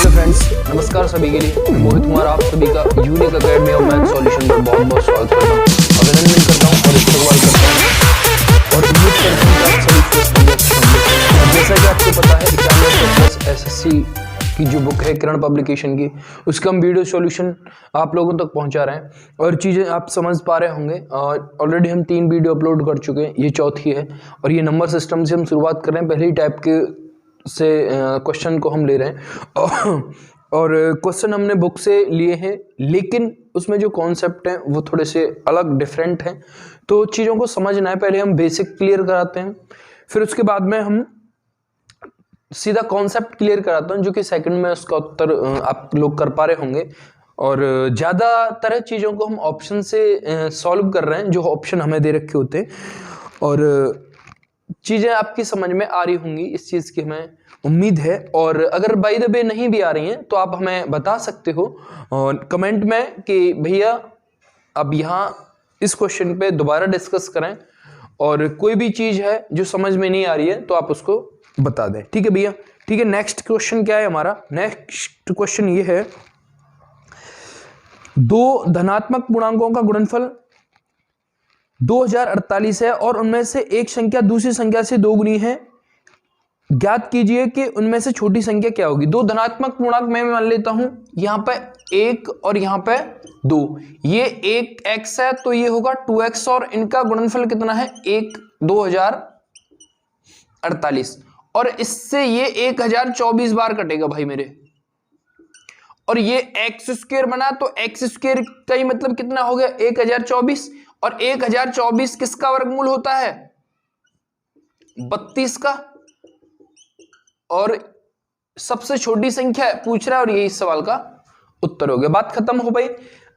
Hello friends, नमस्कार सभी के लिए। मोहित कुमार आप सभी का unique academy of math solution पर बहुत बहुत स्वागत करता हूँ, अभिनंदन करता हूँ और इस्तकबाल करता हूँ और उम्मीद करता हूँ कि आप सभी खुश होंगे, अच्छे होंगे। और जैसा कि आपको पता है 91+ एसएससी की जो बुक है किरण पब्लिकेशन की, उसका हम वीडियो सॉल्यूशन आप लोगों तक पहुंचा रहे हैं और चीज़ें आप समझ पा रहे होंगे। ऑलरेडी हम 3 वीडियो अपलोड कर चुके हैं, ये चौथी है और ये नंबर सिस्टम से हम शुरुआत कर रहे हैं। पहले ही टाइप के से क्वेश्चन को हम ले रहे हैं और क्वेश्चन हमने बुक से लिए हैं, लेकिन उसमें जो कॉन्सेप्ट हैं वो थोड़े से अलग डिफरेंट हैं, तो चीज़ों को समझना है। पहले हम बेसिक क्लियर कराते हैं, फिर उसके बाद में हम सीधा कॉन्सेप्ट क्लियर कराता हूँ, जो कि सेकंड में उसका उत्तर आप लोग कर पा रहे होंगे। और ज़्यादातर चीज़ों को हम ऑप्शन से सॉल्व कर रहे हैं, जो ऑप्शन हमें दे रखे होते हैं, और चीज़ें आपकी समझ में आ रही होंगी, इस चीज़ की हमें उम्मीद है। और अगर बाय द वे नहीं भी आ रही हैं तो आप हमें बता सकते हो और कमेंट में कि भैया अब यहाँ इस क्वेश्चन पे दोबारा डिस्कस करें, और कोई भी चीज़ है जो समझ में नहीं आ रही है तो आप उसको बता दें। ठीक है भैया, ठीक है। नेक्स्ट क्वेश्चन क्या है हमारा? नेक्स्ट क्वेश्चन ये है, 2 धनात्मक पूर्णांकों का गुणनफल 2048 है और उनमें से एक संख्या दूसरी संख्या से 2 गुनी है। ज्ञात कीजिए कि उनमें से छोटी संख्या क्या होगी। 2 धनात्मक पूर्णांक मैं मान लेता हूं, यहां पे 1 और यहां पे 2। ये 1x है तो ये होगा 2x और इनका गुणनफल कितना है? 1 2048 और इससे ये 1024 बार कटेगा भाई मेरे। और ये एक्स स्क्वायर बना तो एक्स स्क्वायर का ही मतलब कितना हो गया? 1024। और 1024 किसका वर्गमूल होता है? 32 का। और सबसे छोटी संख्या पूछ रहा है और यही इस सवाल का उत्तर हो गया। बात खत्म हो गई।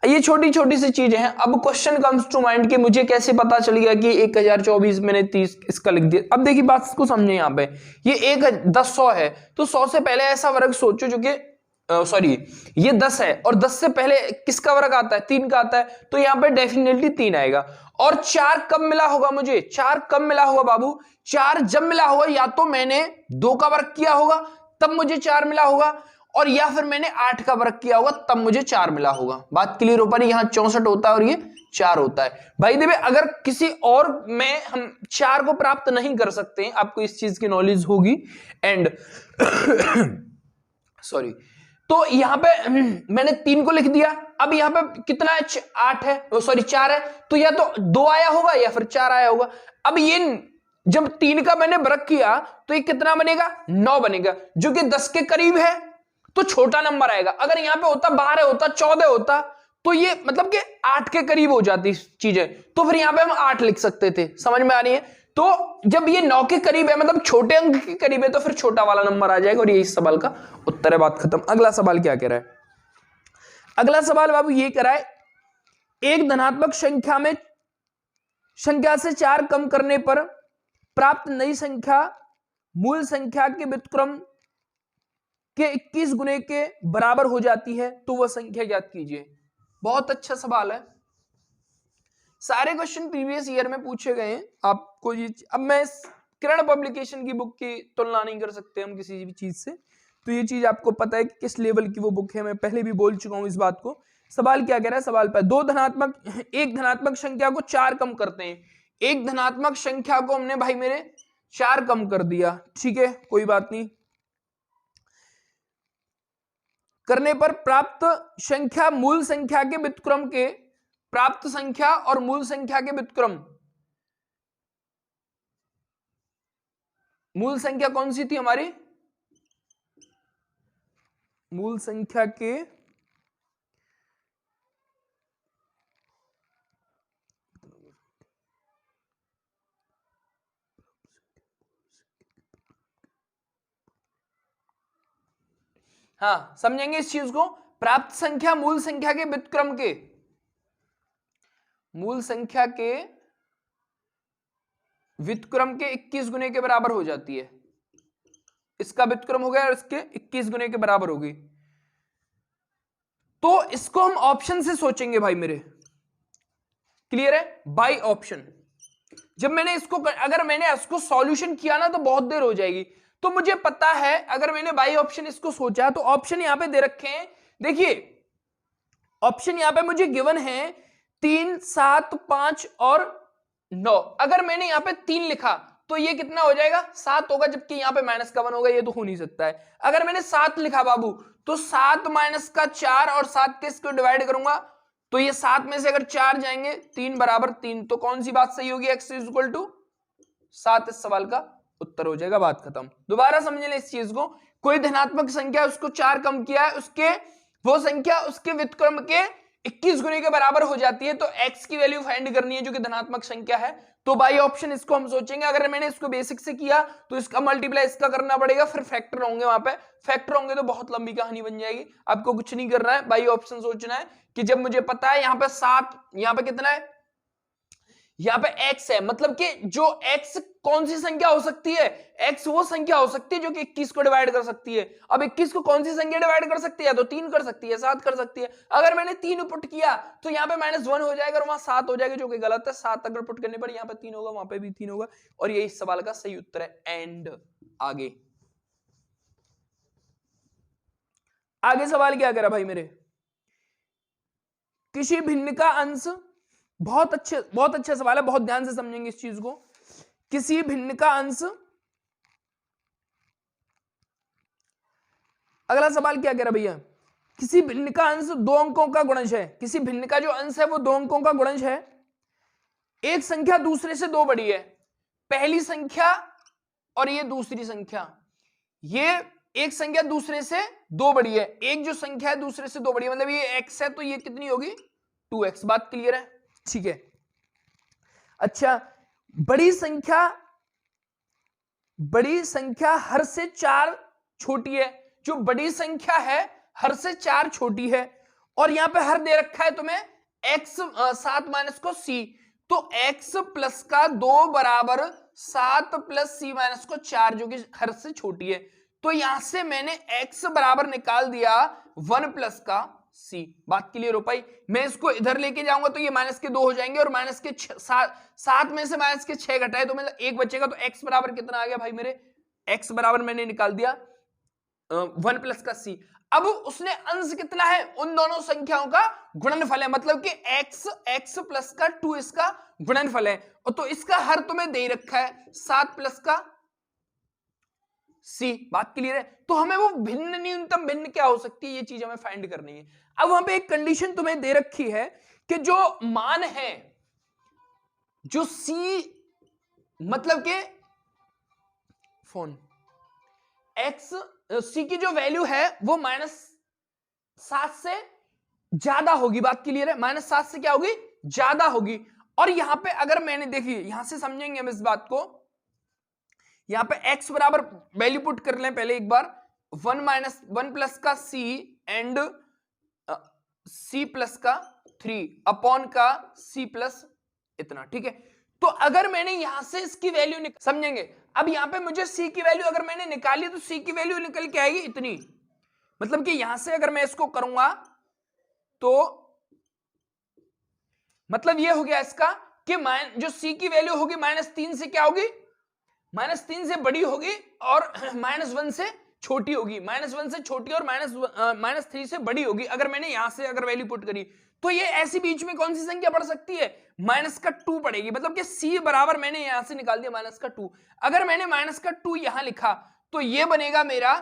ये छोटी छोटी सी चीजें हैं। अब क्वेश्चन कम्स टू माइंड कि मुझे कैसे पता चल गया कि 1024 मैंने 30 इसका लिख दिया। अब देखिए बात को समझे, यहाँ पे ये 100 है तो 100 से पहले ऐसा वर्ग सोचो जो कि सॉरी ये 10 है और 10 से पहले किसका वर्ग आता है? 3 का आता है, तो यहाँ पे डेफिनेटली 3 आएगा। और 4 कब मिला होगा मुझे? 4 कब मिला होगा बाबू? 4 जब मिला होगा या तो मैंने 2 का वर्ग किया होगा तब मुझे 4 मिला होगा, और या फिर मैंने 8 का वर्ग किया होगा तब मुझे 4 मिला होगा। बात क्लियर हो पा रही? यहाँ 64 होता है और ये 4 होता है भाई। देखिए अगर किसी और में हम 4 को प्राप्त नहीं कर सकते, आपको इस चीज की नॉलेज होगी। एंड सॉरी, तो यहां पे मैंने 3 को लिख दिया। अब यहां पे कितना है? 8 है, सॉरी 4 है, तो या तो 2 आया होगा या फिर 4 आया होगा। अब ये जब 3 का मैंने वर्ग किया तो ये कितना बनेगा? 9 बनेगा, जो कि 10 के करीब है, तो छोटा नंबर आएगा। अगर यहां पे होता 12 होता 14 होता तो ये मतलब कि 8 के करीब हो जाती चीजें, तो फिर यहां पे हम 8 लिख सकते थे। समझ में आ रही है? तो जब ये 9 के करीब है, मतलब छोटे अंक के करीब है, तो फिर छोटा वाला नंबर आ जाएगा और ये इस सवाल का उत्तर है। बात खत्म। अगला सवाल क्या कह रहा है? अगला सवाल बाबू ये कह रहा है, एक धनात्मक संख्या से 4 कम करने पर प्राप्त नई संख्या मूल संख्या के व्युत्क्रम के 21 गुने के बराबर हो जाती है, तो वह संख्या ज्ञात कीजिए। बहुत अच्छा सवाल है। सारे क्वेश्चन प्रीवियस ईयर में पूछे गए हैं आपको। ये अब मैं किरण पब्लिकेशन की बुक की तुलना नहीं कर सकते हम किसी भी चीज से, तो ये चीज आपको पता है कि किस लेवल की वो बुक है। मैं पहले भी बोल चुका हूं इस बात को। सवाल क्या कह रहा है? सवाल पर एक धनात्मक संख्या को 4 कम करते हैं। एक धनात्मक संख्या को हमने भाई मेरे 4 कम कर दिया, ठीक है, कोई बात नहीं। करने पर प्राप्त संख्या मूल संख्या के व्युत्क्रम के, प्राप्त संख्या और मूल संख्या के व्युत्क्रम, मूल संख्या कौन सी थी हमारी? मूल संख्या के हाँ समझेंगे इस चीज को। प्राप्त संख्या मूल संख्या के व्युत्क्रम के, मूल संख्या के व्युत्क्रम के 21 गुने के बराबर हो जाती है। इसका व्युत्क्रम हो गया और इसके 21 गुने के बराबर होगी। तो इसको हम ऑप्शन से सोचेंगे भाई मेरे। क्लियर है? By option. जब मैंने इसको, अगर मैंने इसको सॉल्यूशन किया ना तो बहुत देर हो जाएगी, तो मुझे पता है अगर मैंने बाई ऑप्शन इसको सोचा तो ऑप्शन यहां पे दे रखे हैं, देखिए ऑप्शन यहां पे मुझे गिवन है 3, 7, 5 और 9। अगर मैंने यहां पे 3 लिखा तो ये कितना हो जाएगा 7 होगा, जबकि यहां पे माइनस का 1 होगा, ये तो हो नहीं सकता है। अगर मैंने 7 लिखा बाबू तो 7 माइनस का 4 और 7 के इसको डिवाइड करूंगा तो ये 7 में से अगर 4 जाएंगे 3 बराबर 3, तो कौन सी बात सही होगी, x इक्वल टू 7 इस सवाल का उत्तर हो जाएगा, बात खत्म। दोबारा समझ ले इस चीज को, कोई धनात्मक संख्या उसको 4 कम किया है, उसके वो संख्या उसके व्युत्क्रम के 21 गुने के बराबर हो जाती है, तो x की वैल्यू फाइंड करनी है जो कि धनात्मक संख्या है। तो बाई ऑप्शन इसको हम सोचेंगे, अगर मैंने इसको बेसिक से किया तो इसका मल्टीप्लाई इसका करना पड़ेगा, फिर फैक्टर होंगे, वहां पे फैक्टर होंगे तो बहुत लंबी कहानी बन जाएगी। आपको कुछ नहीं करना है, बाई ऑप्शन सोचना है कि जब मुझे पता है यहाँ पे 7, यहाँ पे कितना है, यहाँ पे x है, मतलब कि जो x कौन सी संख्या हो सकती है, x वो संख्या हो सकती है जो कि 21 को डिवाइड कर सकती है। अब 21 को कौन सी संख्या डिवाइड कर सकती है, तो 3 कर सकती है, 7 कर सकती है। अगर मैंने 3 पुट किया तो यहाँ पे -1 हो जाएगा और वहां 7 हो जाएगा, जो कि गलत है। 7 अगर पुट करने पर यहाँ पे 3 होगा, वहां पे भी 3 होगा, और यही इस सवाल का सही उत्तर है। एंड आगे आगे सवाल क्या करा भाई मेरे, किसी भिन्न का अंश, बहुत अच्छा सवाल है, बहुत ध्यान से समझेंगे इस चीज को। किसी भिन्न का अंश, अगला सवाल क्या कह रहा भैया, किसी भिन्न का अंश 2 अंकों का गुणज है। किसी भिन्न का जो अंश है वो 2 अंकों का गुणज है। एक संख्या दूसरे से 2 बड़ी है, पहली संख्या और ये दूसरी संख्या, ये एक संख्या दूसरे से 2 बड़ी है, एक जो संख्या है दूसरे से 2 बड़ी है, मतलब ये x है तो ये कितनी होगी 2x। बात क्लियर है, ठीक है। अच्छा, बड़ी संख्या हर से 4 छोटी है, जो बड़ी संख्या है हर से 4 छोटी है, और यहां पे हर दे रखा है तुम्हें x 7 माइनस को c, तो x प्लस का 2 बराबर 7 प्लस c माइनस को 4, जो कि हर से छोटी है। तो यहां से मैंने x बराबर निकाल दिया 1 प्लस का c। बात क्लियर हो पाई। मैं इसको इधर लेके जाऊंगा तो ये माइनस के 2 हो जाएंगे, और माइनस के 7 में से माइनस के 6 घटाए तो मतलब 1 बचेगा, तो x बराबर कितना आ गया भाई मेरे, x बराबर मैंने निकाल दिया 1 प्लस का c। अब उसने अंश कितना है, उन दोनों संख्याओं का गुणनफल है, मतलब कि x प्लस का 2 इसका गुणनफल है, और तो इसका हर तुम्हें दे रखा है 7 प्लस का c। बात क्लियर है। तो हमें वो भिन्न न्यूनतम भिन्न क्या हो सकती है, ये चीज हमें फाइंड करनी है। अब वहां पे एक कंडीशन तुम्हें दे रखी है कि जो मान है, जो c मतलब के फोन x c की जो वैल्यू है वो -7 से ज्यादा होगी। बात क्लियर है, -7 से क्या होगी, ज्यादा होगी। और यहां पे अगर मैंने देखिए, यहां से समझेंगे हम इस बात को, यहां पे x बराबर वैल्यू पुट कर लें पहले एक बार, 1 प्लस का c एंड c प्लस का 3 अपॉन का c प्लस इतना, ठीक है। तो अगर मैंने यहां से इसकी वैल्यू समझेंगे, अब यहां पे मुझे c की वैल्यू अगर मैंने निकाली तो c की वैल्यू निकल के आएगी इतनी, मतलब कि यहां से अगर मैं इसको करूंगा तो मतलब ये हो गया इसका कि जो c की वैल्यू होगी -3 से क्या होगी, -3 से बड़ी होगी और -1 से छोटी होगी, -1 से छोटी और -3 से बड़ी होगी। अगर मैंने यहां से अगर वैल्यू पुट करी तो ये ऐसी बीच में कौन सी संख्या पड़ सकती है, -2 पड़ेगी, मतलब कि c बराबर मैंने यहां से निकाल दिया -2। अगर मैंने -2 यहां लिखा तो ये बनेगा मेरा,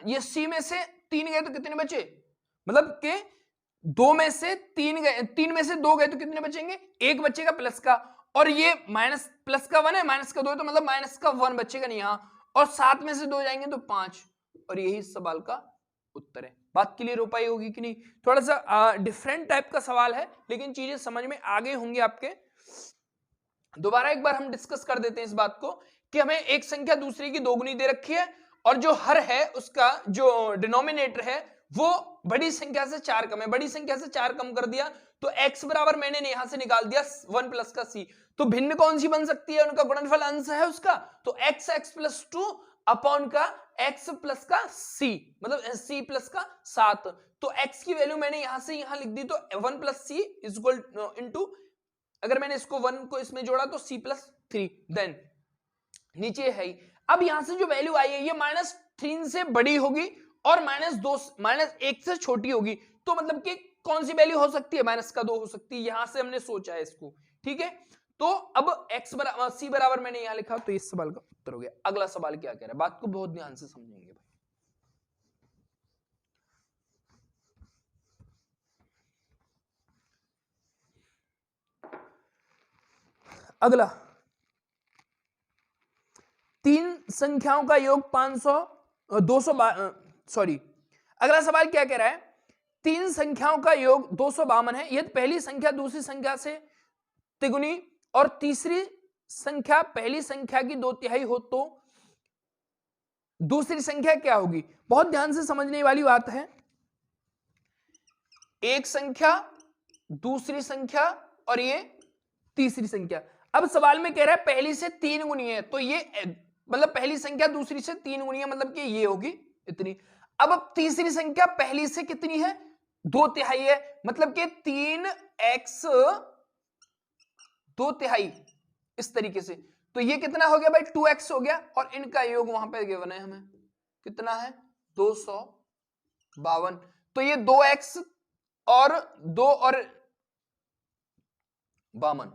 ये c में से 3 गए तो कितने बचे, मतलब कि 2 में से 3 गए, 3 में से 2 गए तो कितने बचेंगे, 1 बचेगा प्लस का, और ये माइनस प्लस का 1 है, माइनस का 2 है, तो मतलब माइनस का 1 बचेगा नहीं यहां, और 7 में से 2 जाएंगे तो 5, और यही इस सवाल का उत्तर है। बात क्लियर हो पाई होगी कि नहीं, थोड़ा सा डिफरेंट टाइप का सवाल है, लेकिन चीजें समझ में आ गई होंगी आपके। दोबारा एक बार हम डिस्कस कर देते हैं इस बात को कि हमें एक संख्या दूसरी की दोगुनी दे रखी है, और जो हर है उसका जो डिनोमिनेटर है वो बड़ी संख्या से 4 कम है, बड़ी संख्या से 4 कम कर दिया तो x बराबर मैंने यहां से निकाल दिया 1 प्लस का c। तो भिन्न कौन सी बन सकती है, उनका गुणनफल अंश है उसका, तो x प्लस 2 अपॉन का x प्लस का c, मतलब c प्लस का 7। तो x की वैल्यू मैंने यहां से यहां लिख दी, तो 1 plus c is equal into, अगर मैंने इसको 1 को इसमें जोड़ा तो c प्लस 3, देन नीचे है ही। अब यहां से जो वैल्यू आई है ये -3 से बड़ी होगी और -1 से छोटी होगी, तो मतलब कि कौन सी वैल्यू हो सकती है? -2 हो सकती है। यहां से हमने सोचा है इसको, ठीक है। तो अब x बराबर c बराबर मैंने यहां लिखा, तो इस सवाल का उत्तर हो गया। अगला सवाल क्या कह रहा है, बात को बहुत ध्यान से समझेंगे भाई। अगला, तीन संख्याओं का योग 252 अगला सवाल क्या कह रहा है, तीन संख्याओं का योग 252 है। यदि पहली संख्या दूसरी संख्या से तिगुनी और तीसरी संख्या पहली संख्या की 2/3 हो तो दूसरी संख्या क्या होगी? बहुत ध्यान से समझने वाली बात है। एक संख्या, दूसरी संख्या और ये तीसरी संख्या। अब सवाल में कह रहा है पहली से 3 गुनी है, तो ये मतलब पहली संख्या दूसरी से 3 गुनी है, मतलब कि ये होगी इतनी। अब तीसरी संख्या पहली से कितनी है? 2/3 है, मतलब कि 3x 2/3 इस तरीके से। तो ये कितना हो गया भाई? 2x हो गया, और इनका योग वहां पे गिवन है हमें, कितना है? 252। तो ये 2x और 2 और 52,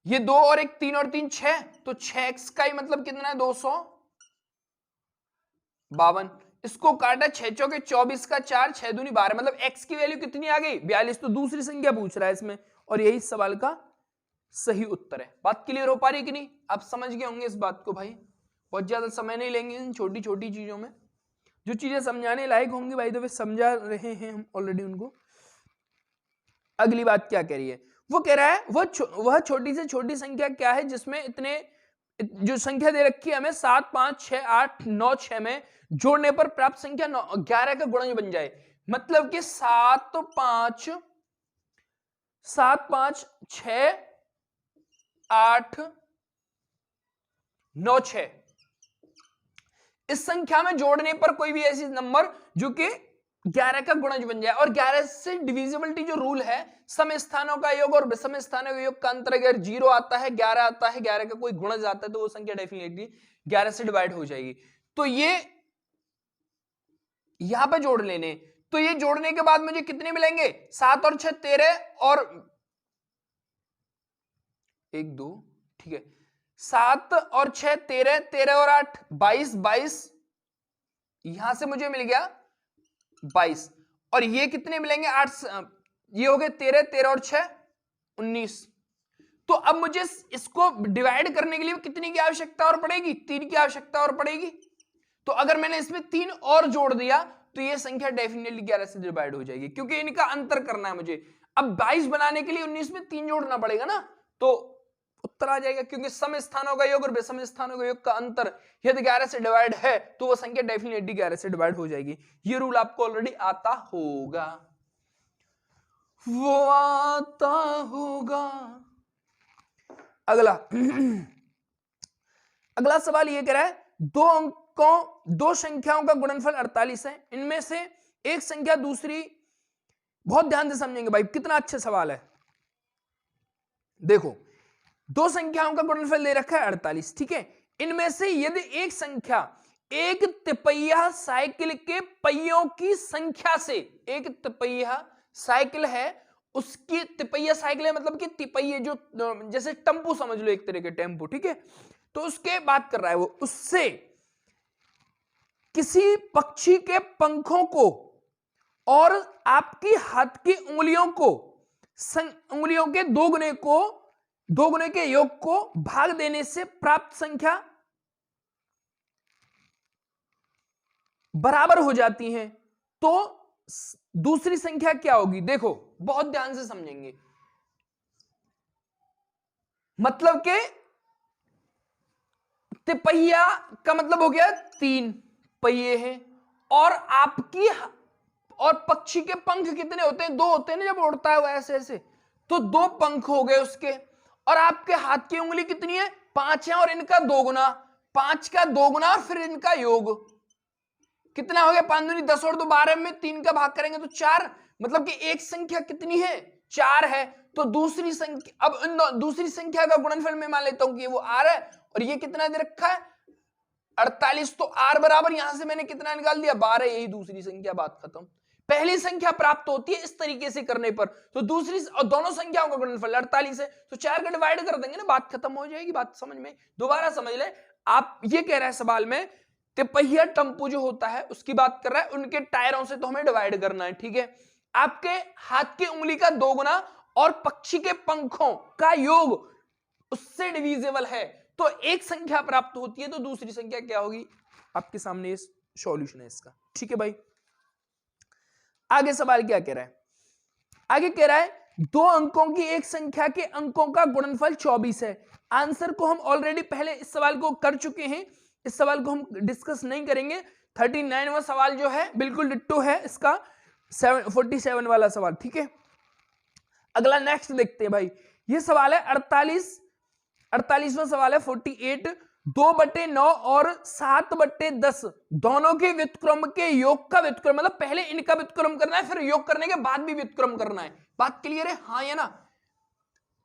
ये 2 और 1 3 और 3 6, तो 6x का ही मतलब कितना है? 252। इसको काटा 6 चौके 24 का 4 6 दूनी 12, मतलब x की वैल्यू कितनी आ गई? 42। तो दूसरी संख्या पूछ रहा है इसमें, और यही सवाल का सही उत्तर है। बात क्लियर हो पा रही कि नहीं? आप समझ गए होंगे इस बात को भाई। बहुत ज्यादा समय नहीं लेंगे इन छोटी छोटी चीजों में, जो चीजें समझाने लायक होंगी भाई तो वे समझा रहे हैं हम ऑलरेडी उनको। अगली बात क्या कह रही है, वो कह रहा है वह छोटी से छोटी संख्या क्या है जिसमें इतने जो संख्या दे रखी है हमें 7 5 6 8 9 6 में जोड़ने पर प्राप्त संख्या 11 का गुणज बन जाए। मतलब कि 7 5 6 8 9 6 इस संख्या में जोड़ने पर कोई भी ऐसी नंबर जो कि 11 का गुणज बन जाए। और 11 से डिविजिबिलिटी जो रूल है, सम स्थानों का योग और विषम स्थानों का योग का अंतर अगर 0 आता है 11 आता है 11 का कोई गुणज आता है तो वो संख्या डेफिनेटली 11 से डिवाइड हो जाएगी। तो ये यहां पे जोड़ लेने, तो ये जोड़ने के बाद मुझे कितने मिलेंगे? 7 और 6 13 और 1 2, ठीक है, 7 और 6 13 13 और 8 22 22, यहां से मुझे मिल गया 22, और ये कितने मिलेंगे? 8, ये हो गए 13 13 और 6 19। तो अब मुझे इसको डिवाइड करने के लिए कितनी की आवश्यकता और पड़ेगी? 3 की आवश्यकता और पड़ेगी। तो अगर मैंने इसमें 3 और जोड़ दिया तो ये संख्या डेफिनेटली 11 से डिवाइड हो जाएगी, क्योंकि इनका अंतर करना है मुझे। अब 22 बनाने के लिए 19 में 3 जोड़ना पड़ेगा ना, तो उत्तर आ जाएगा, क्योंकि सम स्थानों का योग और विषम स्थानों का योग का अंतर यदि 11 से डिवाइड है तो वो संख्या डेफिनेटली 11 से डिवाइड हो जाएगी। ये रूल आपको ऑलरेडी आता होगा, वो आता होगा। अगला अगला सवाल ये कह रहा है दो संख्याओं का गुणनफल 48 है, इनमें से एक संख्या दूसरी, बहुत ध्यान से समझेंगे भाई, कितना अच्छा सवाल है। देखो, दो संख्याओं का गुणनफल दे रखा है 48, ठीक है। इनमें से यदि एक संख्या एक तिपहिया साइकिल के पहियों की संख्या से, एक तिपहिया साइकिल है उसकी, तिपहिया साइकिल है मतलब कि तिपहिये जो जैसे टेम्पो समझ लो, एक तरह के टेम्पो, ठीक है, तो उसके बात कर रहा है वो, उससे किसी पक्षी के पंखों को और आपकी हाथ की उंगलियों को, उंगलियों के दो गुने के योग को भाग देने से प्राप्त संख्या बराबर हो जाती है, तो दूसरी संख्या क्या होगी? देखो बहुत ध्यान से समझेंगे, मतलब के तिपहिया का मतलब हो गया 3 पहिए हैं, और आपकी और पक्षी के पंख कितने होते हैं? 2 होते हैं ना, जब उड़ता है वो ऐसे ऐसे, तो 2 पंख हो गए उसके, और आपके हाथ की उंगली कितनी है? 5 है, और इनका 2 गुना, 5 का 2 गुना और फिर इनका योग कितना हो गया? 5 दूनी 10 और 2 12 में 3 का भाग करेंगे तो 4, मतलब कि एक संख्या कितनी है? 4 है। तो दूसरी संख्या, अब दूसरी संख्या का गुणनफल मैं मान लेता हूं कि वो r है और ये कितना दे रखा है 48, तो r बराबर यहां से मैंने कितना निकाल दिया 12, यही दूसरी संख्या, बात खत्म। पहली संख्या प्राप्त होती है इस तरीके से करने पर, तो दूसरी और दोनों संख्याओं का गुणनफल 48 है, तो 4 का डिवाइड कर देंगे ना, बात खत्म हो जाएगी। बात समझ में, दोबारा समझ ले। आप ये कह रहे हैं सवाल में तिपहिया टेम्पो जो होता है उसकी बात कर रहा है, उनके टायरों से तो हमें डिवाइड करना है, ठीक है। आपके हाथ की उंगली का 2 गुना और पक्षी के पंखों का योग उससे डिविजिबल है, तो एक संख्या प्राप्त होती है, तो दूसरी संख्या क्या होगी, आपके सामने सॉल्यूशन है इसका, ठीक है भाई। आगे सवाल क्या कह रहा है, आगे कह रहा है 2 अंकों की एक संख्या के अंकों का गुणनफल 24 है। आंसर को हम ऑलरेडी पहले इस सवाल को कर चुके हैं, इस सवाल को हम डिस्कस नहीं करेंगे। 39वां सवाल जो है बिल्कुल डिट्टो है इसका 47 वाला सवाल, ठीक है। अगला नेक्स्ट देखते हैं भाई, ये सवाल है 48वां सवाल है 48। 2/9 और 7/10 दोनों के व्युत्क्रम के योग का व्युत्क्रम, मतलब पहले इनका व्युत्क्रम करना है, फिर योग करने के बाद भी व्युत्क्रम करना है। बात क्लियर है, हाँ या ना।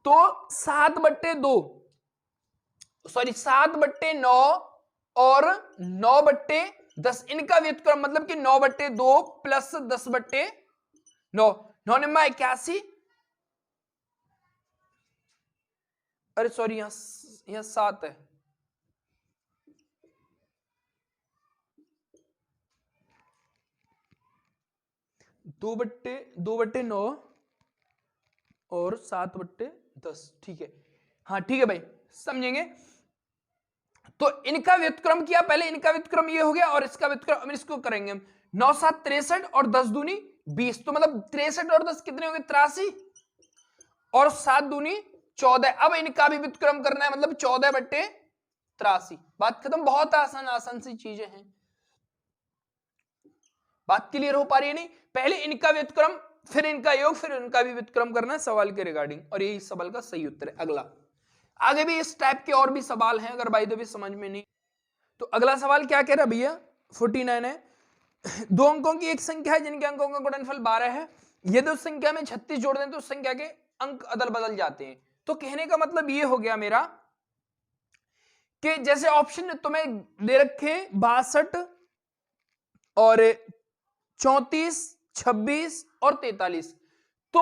तो 7/2 सॉरी 7/9 और 9/10 इनका व्युत्क्रम, मतलब कि 9/2 प्लस 10/9, 9 81, अरे सॉरी यहां 7 है, 2/9 और 7/10, ठीक है, हाँ ठीक है भाई, समझेंगे। तो इनका व्युत्क्रम किया, पहले इनका व्युत्क्रम ये हो गया और इसका व्युत्क्रम इसको करेंगे हम। 9 7 63 और 10 दूनी 20, तो मतलब 63 और 10 कितने हो गए 83 और 7 दूनी 14। अब इनका भी व्युत्क्रम करना है, मतलब 14/83। बात खत्म, बहुत आसान सी चीजें हैं। बात क्लियर हो पा रही है नहीं, पहले इनका व्युत्क्रम फिर इनका योग फिर इनका भी व्युत्क्रम करना है सवाल के रिगार्डिंग, और यही सवाल का सही उत्तर है। अगला, आगे भी इस टाइप के और भी सवाल हैं, अगर बाय द वे समझ में नहीं तो अगला सवाल क्या कह रहा है भैया 49 है। 2 अंकों की एक संख्या है जिनके अंकों का गुणनफल 12 है, यदि उस संख्या में 36 जोड़ दें तो उस संख्या के अंक अदल बदल जाते हैं। तो कहने का मतलब ये हो गया मेरा कि जैसे ऑप्शन तुम्हें दे रखे 62 और 34 26 और 43, तो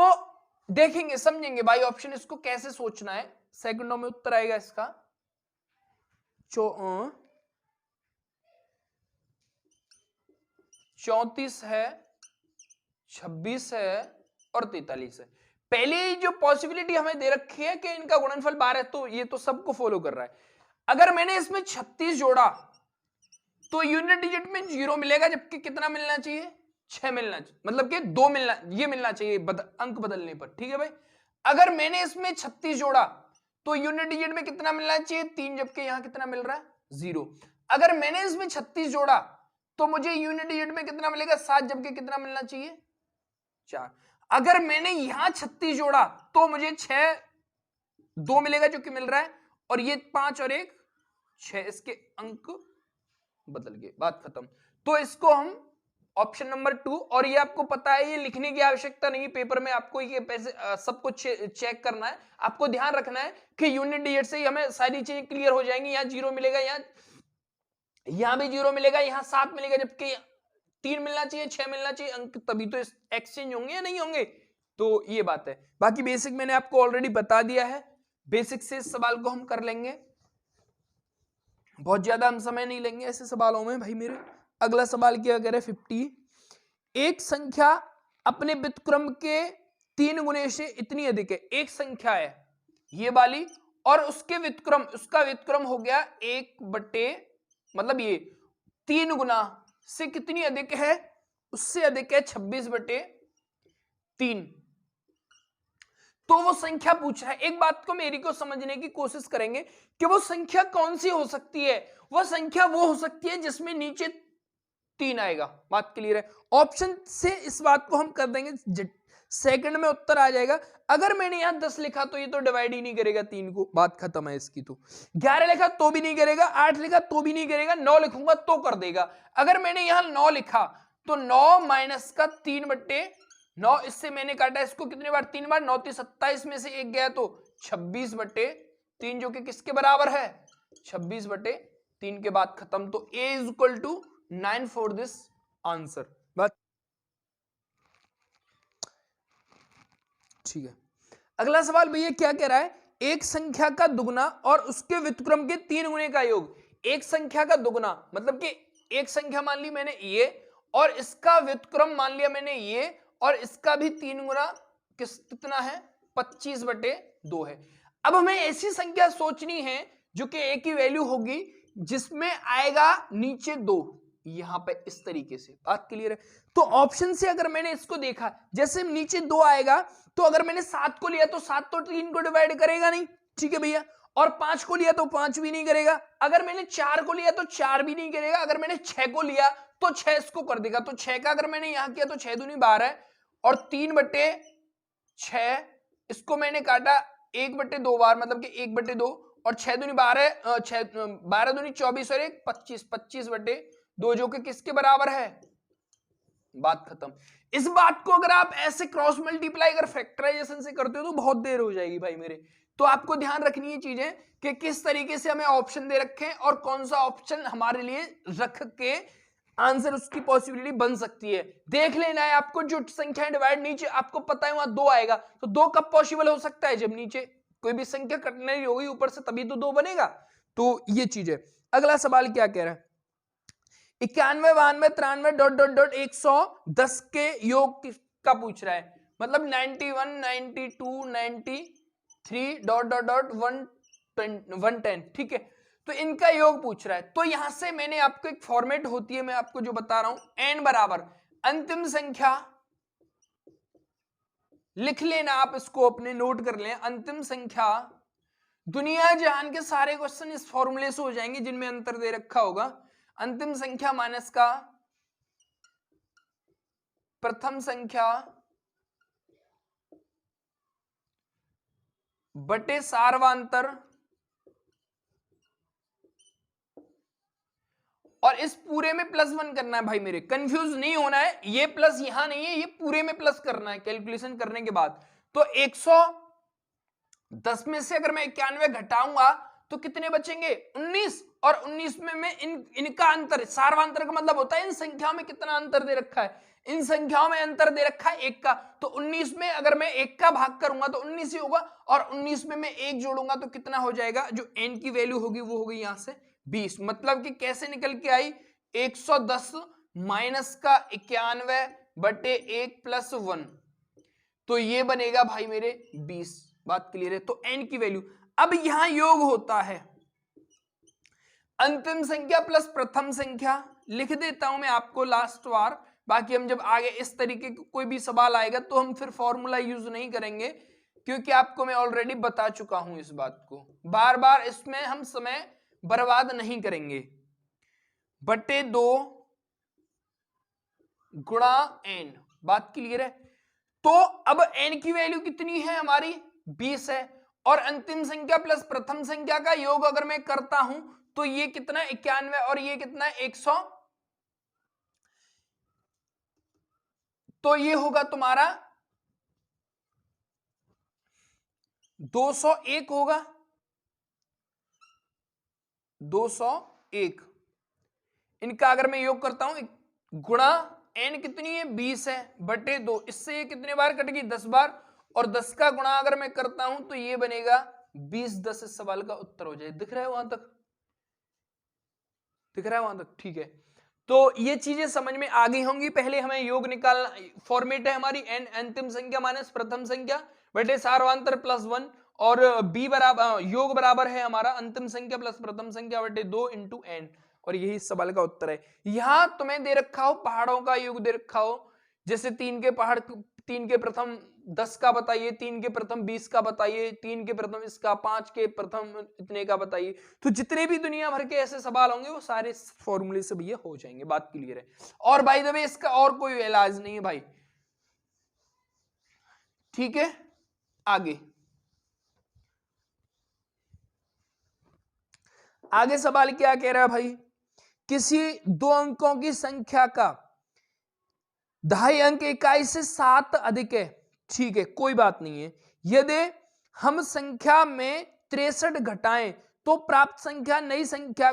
देखेंगे समझेंगे भाई ऑप्शन इसको कैसे सोचना है। सेकंडों में उत्तर आएगा इसका 34 है, 26 है और 43 है। पहले जो पॉसिबिलिटी हमें दे रखी है कि इनका गुणनफल 12 है, तो ये तो सबको फॉलो कर रहा है। अगर मैंने इसमें 36 जोड़ा तो यूनिट डिजिट में 0 मिलेगा, जबकि कितना मिलना चाहिए 6 मिलना चाहिए, मतलब कि 2 मिलना, ये मिलना चाहिए अंक बदलने पर, ठीक है भाई। अगर मैंने इसमें 36 जोड़ा तो यूनिट डिजिट में कितना मिलना चाहिए 3, जबकि यहां कितना मिल रहा है 0। अगर मैंने इसमें 36 जोड़ा तो मुझे यूनिट डिजिट में कितना मिलेगा 7, जबकि कितना मिलना चाहिए 4। अगर मैंने यहां 36 जोड़ा तो मुझे 6 2 मिलेगा जो कि मिल रहा है, और ये 5 और 1 6, इसके अंक बदल गए, बात खत्म। तो इसको हम ऑप्शन नंबर 2, और ये आपको पता है ये लिखने की आवश्यकता नहीं पेपर में, आपको ये पैसे सब कुछ चेक करना है। आपको ध्यान रखना है कि यूनिट डिजिट से ही हमें सारी चीजें क्लियर हो जाएंगी। यहाँ 0 मिलेगा, यहाँ भी 0 मिलेगा, यहाँ 7 मिलेगा, जबकि 3 मिलना चाहिए 6 मिलना चाहिए अंक, तभी तो एक्सचेंज होंगे या नहीं होंगे। तो ये बात है। बाकी बेसिक मैंने आपको ऑलरेडी बता दिया है, बेसिक से इस सवाल को हम कर लेंगे, बहुत ज्यादा हम समय नहीं लेंगे ऐसे सवालों में भाई मेरे। अगला सवाल क्या कह रहे 50, एक संख्या अपने व्युत्क्रम के 3 गुने से इतनी अधिक है। एक संख्या है ये वाली और उसके व्युत्क्रम, उसका व्युत्क्रम हो गया 1/, मतलब ये 3 गुना से कितनी अधिक है, उससे अधिक है 26/3। तो वो संख्या पूछ रहा है। एक बात को मेरी को समझने की कोशिश करेंगे कि वो संख्या कौन सी हो सकती है। वो संख्या वो हो सकती है जिसमें नीचे 3 आएगा, बात क्लियर है। ऑप्शन से इस बात को हम कर देंगे, सेकंड में उत्तर आ जाएगा। अगर मैंने यहां 10 लिखा तो ये तो डिवाइड ही नहीं करेगा 3 को, बात खत्म है इसकी। तो 11 लिखा तो भी नहीं करेगा, 8 लिखा तो भी नहीं करेगा, 9 लिखूंगा तो कर देगा। अगर मैंने यहां 9 लिखा तो 9 माइनस का 3/9, 9 इससे मैंने काटा इसको कितने बार, 3 बार, 9 3 27 में से 1 गया तो 26/3 जो कि किसके बराबर है, 26/3 के बाद खत्म। तो A is equal to 9 for this answer. बात ठीक है। अगला सवाल भैया क्या कह रहा है, एक संख्या का दुगना और उसके व्युत्क्रम के 3 गुने का योग। एक संख्या का दुगना मतलब कि एक संख्या मान ली मैंने ये और इसका व्युत्क्रम मान लिया मैंने ये और इसका भी 3 गुना कितना है, 25/2 है। अब हमें ऐसी संख्या सोचनी है जो कि एक ही वैल्यू होगी जिसमें आएगा नीचे 2, यहां पे इस तरीके से। बात क्लियर है। तो ऑप्शन से अगर मैंने इसको देखा, जैसे नीचे 2 आएगा तो अगर मैंने 7 को लिया तो 7 तो 3 को डिवाइड करेगा नहीं, ठीक है भैया, और 5 को लिया तो 5 भी नहीं करेगा। अगर मैंने 4 को लिया तो 4 भी नहीं करेगा। अगर मैंने 6 को लिया तो 6 इसको कर देगा। तो 6 का अगर मैंने यहां किया तो 6 दूनी 12 और 3/6 इसको मैंने काटा 1/2 बार, मतलब कि 1/2 और 6 दूनी 12, 12 दूनी 24 और 1 25, 25/2 जो कि किसके बराबर है, बात खत्म। इस बात को अगर आप ऐसे क्रॉस मल्टीप्लाई अगर फैक्टराइजेशन से करते हो तो बहुत देर हो जाएगी भाई मेरे। तो आपको ध्यान रखनी है चीजें कि किस तरीके से हमें ऑप्शन दे रखे हैं और कौन सा ऑप्शन हमारे लिए रख के आंसर उसकी पॉसिबिलिटी बन सकती है। देख लेना है आपको, जो संख्याएं डिवाइड नीचे आपको पता है वहां 2 आएगा, तो 2 कब पॉसिबल हो सकता है, जब नीचे कोई भी संख्या कटने होगी ऊपर से, तभी तो 2 बनेगा। तो ये चीज है। अगला सवाल क्या कह रहा है, 91 92 93 डॉट डॉट डॉट 110 के योग का पूछ रहा है, मतलब 91 92 93 डॉट डॉट डॉट 110, ठीक है। तो इनका योग पूछ रहा है। तो यहां से मैंने आपको एक फॉर्मेट होती है, मैं आपको जो बता रहा हूं, n बराबर अंतिम संख्या, लिख लेना आप इसको, अपने नोट कर लें, अंतिम संख्या। दुनिया जहान के सारे क्वेश्चन इस फॉर्मूले से हो जाएंगे जिनमें अंतर दे रखा होगा। अंतिम संख्या माइनस का प्रथम संख्या बटे सार्वांतर, और इस पूरे में +1 करना है भाई मेरे, कंफ्यूज नहीं होना है, ये प्लस यहां नहीं है, ये पूरे में प्लस करना है कैलकुलेशन करने के बाद। तो 110 में से अगर मैं 91 घटाऊंगा तो कितने बचेंगे, 19, और 19 में मैं इनका अंतर, सार्वांतर का मतलब होता है इन संख्याओं में कितना अंतर दे रखा है, इन संख्याओं में अंतर दे रखा है 1 का। तो 19 में अगर मैं 1 का भाग करूंगा तो 19 ही होगा, और 19 में मैं 1 जोड़ूंगा तो कितना हो जाएगा, जो n की वैल्यू होगी वो होगी यहां से 20। मतलब कि कैसे निकल के आई, 110 माइनस का 91/1 + 1, तो ये बनेगा भाई मेरे 20। बात क्लियर है। तो n की वैल्यू, अब यहां योग होता है अंतिम संख्या प्लस प्रथम संख्या, लिख देता हूं मैं आपको लास्ट बार, बाकी हम जब आगे इस तरीके का कोई भी सवाल आएगा तो हम फिर फॉर्मूला यूज नहीं करेंगे, क्योंकि आपको मैं ऑलरेडी बता चुका हूं इस बात को, बार बार इसमें हम समय बर्बाद नहीं करेंगे। बटे 2 गुणा n, बात क्लियर है। तो अब n की वैल्यू कितनी है हमारी, 20 है, और अंतिम संख्या प्लस प्रथम संख्या का योग अगर मैं करता हूं तो ये कितना 91 और ये कितना 100, तो ये होगा तुम्हारा 201 होगा, 201। इनका अगर मैं योग करता हूं, गुणा n कितनी है 20 है, बटे 2, इससे ये कितने बार कटेगी 10 बार, और 10 का गुणा अगर मैं करता हूं तो ये बनेगा 20। 10 इस सवाल का उत्तर हो जाए। दिख रहा है वहां तक, दिख रहा है वहां तक, ठीक है। तो ये चीजें समझ में आ गई होंगी। पहले हमें योग निकालना, फॉर्मेट है हमारी n अंतिम संख्या माइनस प्रथम संख्या बटे सार्वांतर +1, और b बराबर, योग बराबर है हमारा अंतिम संख्या प्लस प्रथम संख्या बटे 2 × n, और यही सवाल का उत्तर है। यहां तुम्हें दे रखा हो पहाड़ों का योग दे रखा हो, जैसे 3 के पहाड़, 3 के प्रथम 10 का बताइए, 3 के प्रथम 20 का बताइए, 3 के प्रथम इसका, 5 के प्रथम इतने का बताइए। तो जितने भी दुनिया भर के ऐसे सवाल होंगे वो सारे फॉर्मूले से भैया हो जाएंगे। बात क्लियर है। और बाय द वे इसका और कोई इलाज नहीं है भाई, ठीक है। आगे आगे सवाल क्या कह रहा है भाई, किसी 2 अंकों की संख्या का 2.5 अंक इकाई से 7 अधिक है, ठीक है कोई बात नहीं है। यदि हम संख्या में 63 घटाएं तो प्राप्त संख्या नई संख्या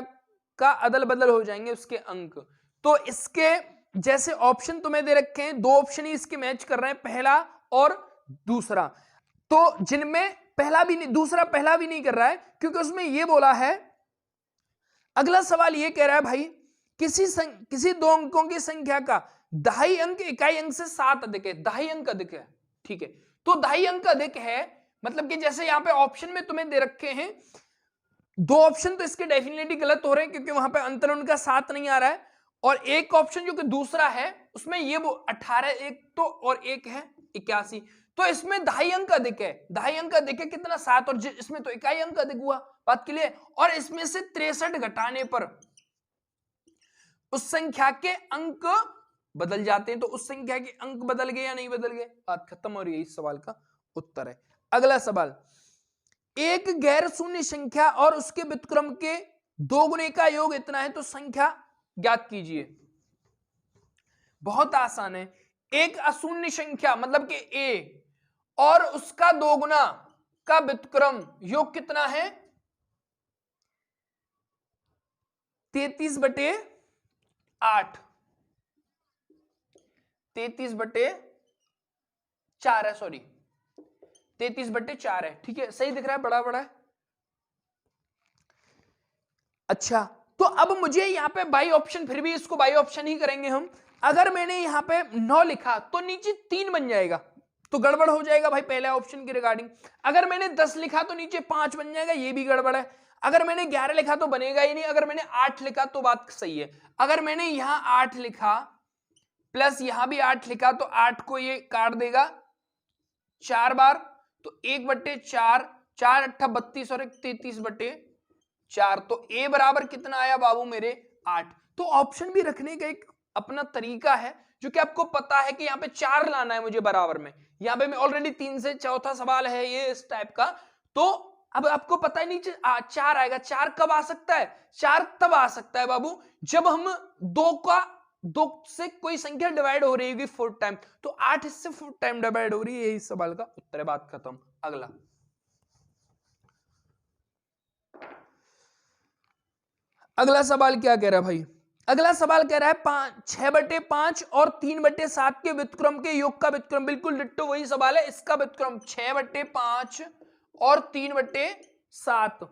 का अदल बदल हो जाएंगे उसके अंक। तो इसके जैसे ऑप्शन तुम्हें दे रखे हैं, 2 ऑप्शन ही इसके मैच कर रहे हैं, पहला और दूसरा। तो जिनमें पहला भी नहीं, दूसरा पहला भी नहीं कर रहा है, क्योंकि उसमें यह बोला है, अगला सवाल यह कह रहा है भाई किसी 2 अंकों की संख्या का 2.5 अंक इकाई अंक से 7 अधिक है, 2.5 अंक अधिक है, ठीक है। तो 2.5 अंक अधिक है मतलब कि जैसे यहां पे ऑप्शन में तुम्हें दे रखे हैं 2 ऑप्शन, तो इसके डेफिनेटली गलत हो रहे हैं क्योंकि वहां पे अंतर उनका 7 नहीं आ रहा है। और एक ऑप्शन जो कि दूसरा है उसमें ये वो 18 एक तो और एक है 81, तो इसमें 2.5 अंक अधिक है, 2.5 अंक अधिक है कितना 7, और इसमें तो इकाई अंक अधिक हुआ, बात क्लियर। और इसमें से 63 घटाने पर उस संख्या के अंक बदल जाते हैं, तो उस संख्या के अंक बदल गए या नहीं बदल गए, बात खत्म। और यही सवाल का उत्तर है। अगला सवाल, एक गैर शून्य संख्या और उसके व्युत्क्रम के 2 गुने का योग इतना है, तो संख्या ज्ञात कीजिए। बहुत आसान है। एक अशून्य संख्या मतलब कि a और उसका 2 गुना का व्युत्क्रम योग कितना है, 33/8, 33/4 है, सॉरी 33/4 है, ठीक है सही दिख रहा है, बड़ा बड़ा है। अच्छा, तो अब मुझे यहां पे बाई ऑप्शन, फिर भी इसको बाई ऑप्शन ही करेंगे हम। अगर मैंने यहां पे 9 लिखा तो नीचे 3 बन जाएगा, तो गड़बड़ हो जाएगा भाई पहले ऑप्शन के रिगार्डिंग। अगर मैंने 10 लिखा तो नीचे 5 बन जाएगा, ये भी गड़बड़ है। अगर मैंने 11 लिखा तो बनेगा ही नहीं। अगर मैंने 8 लिखा तो बात सही है। अगर मैंने यहां 8 लिखा प्लस यहां भी 8 लिखा तो 8 को ये काट देगा 4 बार, तो 1/4, 4 8 32 और 33/4, तो a बराबर कितना आया बाबू मेरे 8। तो ऑप्शन भी रखने का एक अपना तरीका है, जो कि आपको पता है कि यहाँ पे 4 लाना है मुझे बराबर में। यहाँ पे मैं ऑलरेडी 3 से चौथा सवाल है ये इस टाइप का, तो अब आपको पता है नीचे 4 आएगा। 4 कब आ सकता है, 4 तब आ सकता है बाबू जब हम 2 से कोई संख्या डिवाइड हो रही होगी 4 टाइम, तो 8 इससे 4 टाइम डिवाइड हो रही है, यही सवाल का उत्तर है, बात खत्म। अगला सवाल क्या कह रहा है भाई, अगला सवाल कह रहा है 6/5 और 3/7 के व्युत्क्रम के योग का व्युत्क्रम, बिल्कुल डिट्टो वही सवाल है। इसका व्युत्क्रम 6/5 और 3/7,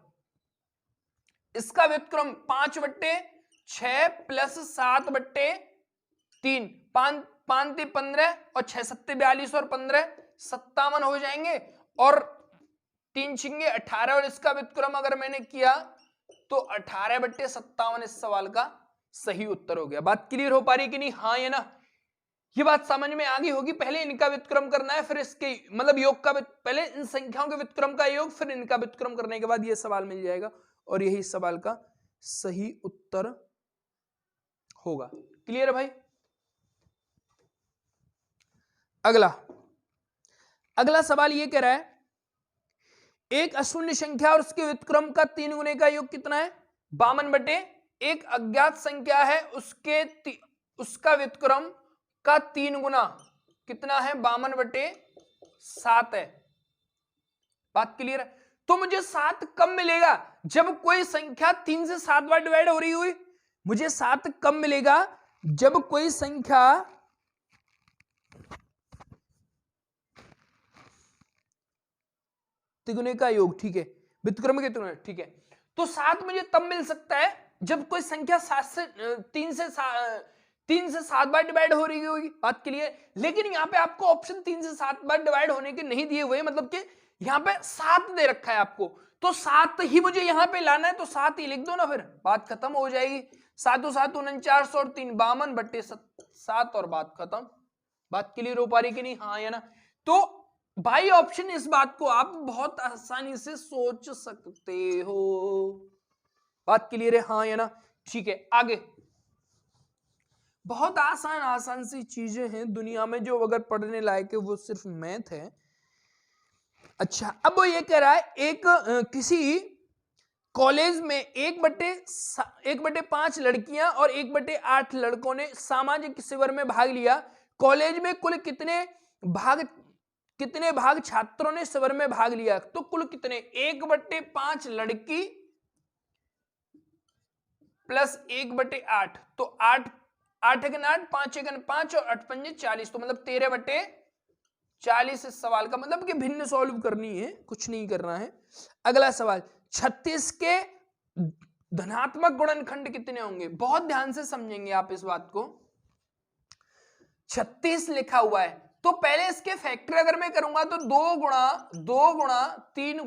इसका व्युत्क्रम 5/6 प्लस 7/3, 5 3 15 और 6 7 42 और 15 57 हो जाएंगे, और 3 छिंगे 18, और इसका व्युत्क्रम अगर मैंने किया तो 18/57 इस सवाल का सही उत्तर हो गया। बात क्लियर हो पा रही कि नहीं, हाँ या ना, ये बात समझ में आ गई होगी। पहले इनका व्युत्क्रम करना है, फिर इसके मतलब योग का, पहले इन संख्याओं के व्युत्क्रम का योग, फिर इनका व्युत्क्रम करने के बाद ये सवाल मिल जाएगा, और यही सवाल का सही उत्तर होगा। क्लियर है भाई। अगला सवाल ये कह रहा है, एक अशून्य संख्या और उसके व्युत्क्रम का 3 गुने का योग कितना है, 52, एक अज्ञात संख्या है उसका व्युत्क्रम का 3 गुना कितना है, 52/7 है। बात क्लियर है। तो मुझे 7 कब मिलेगा, जब कोई संख्या 3 से 7 बार डिवाइड हो रही हुई। मुझे 7 कब मिलेगा, जब कोई संख्या तिगुने का योग, ठीक है व्युत्क्रम के तिगुने, ठीक है। तो 7 मुझे तब मिल सकता है जब कोई संख्या 3 से 7 बार डिवाइड हो रही होगी, बात क्लियर। लेकिन यहाँ पे आपको ऑप्शन 3 से 7 बार डिवाइड होने के नहीं दिए हुए, मतलब कि यहाँ पे 7 दे रखा है आपको, तो 7 ही मुझे यहाँ पे लाना है, तो 7 ही लिख दो ना, फिर बात खत्म हो जाएगी। 7 7 49 और 3 52/7 और बात खत्म। बात क्लियर हो पा रही कि नहीं, हाँ या ना। तो बाई ऑप्शन, इस बात को आप बहुत आसानी से सोच सकते हो। बात क्लियर है, हाँ या ना, ठीक है। आगे बहुत आसान सी चीजें हैं दुनिया में जो अगर पढ़ने लायक है, वो सिर्फ मैथ है। अच्छा, अब वो ये कह रहा है, किसी कॉलेज में 1/5 लड़कियां और 1/8 लड़कों ने सामाजिक शिविर में भाग लिया। कॉलेज में कुल कितने भाग छात्रों ने शिविर में भाग लिया? तो कुल कितने? 1/5 लड़की प्लस 1/8, तो 8 1 8 5 1 5 और 8 5 40, तो मतलब 13/40 इस सवाल का मतलब कि भिन्न सॉल्व करनी है, कुछ नहीं करना है। अगला सवाल, 36 के धनात्मक गुणनखंड कितने होंगे? बहुत ध्यान से समझेंगे आप इस बात को। 36 लिखा हुआ है तो पहले इसके फैक्टर अगर मैं करूंगा तो 2 गुणा 3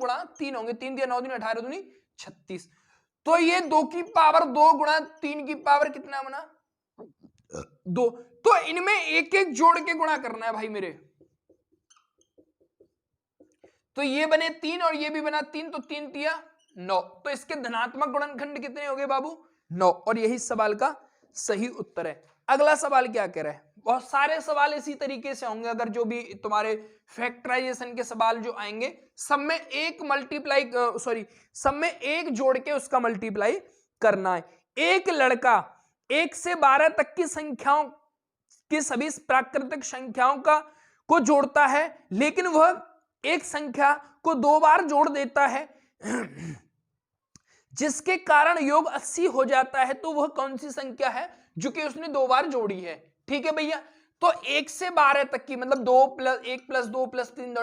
होंगे। 3 दिया 9 दिन 18 दूनी 36, तो ये 2 की पावर 2 गुणा 3 की पावर कितना बना? 2। तो इनमें एक एक जोड़ के गुणा करना है भाई मेरे। तो ये बने 3 और ये भी बना 3, तो 3 तिया 9, तो इसके धनात्मक गुणनखंड कितने हो गए बाबू? 9, और यही सवाल का सही उत्तर है। अगला सवाल क्या कह रहा है? बहुत सारे सवाल इसी तरीके से होंगे, अगर जो भी तुम्हारे फैक्टराइजेशन के सवाल जो आएंगे सब में एक जोड़ के उसका मल्टीप्लाई करना है। एक लड़का 1 से 12 तक की संख्याओं की सभी प्राकृतिक संख्याओं को जोड़ता है, लेकिन वह एक संख्या को 2 बार जोड़ देता है जिसके कारण योग 80 हो जाता है। तो वह कौन सी संख्या है जो कि उसने 2 बार जोड़ी है? ठीक है भैया, तो 1 से 12 तक की मतलब 2 + 1 + 2 + 3 ...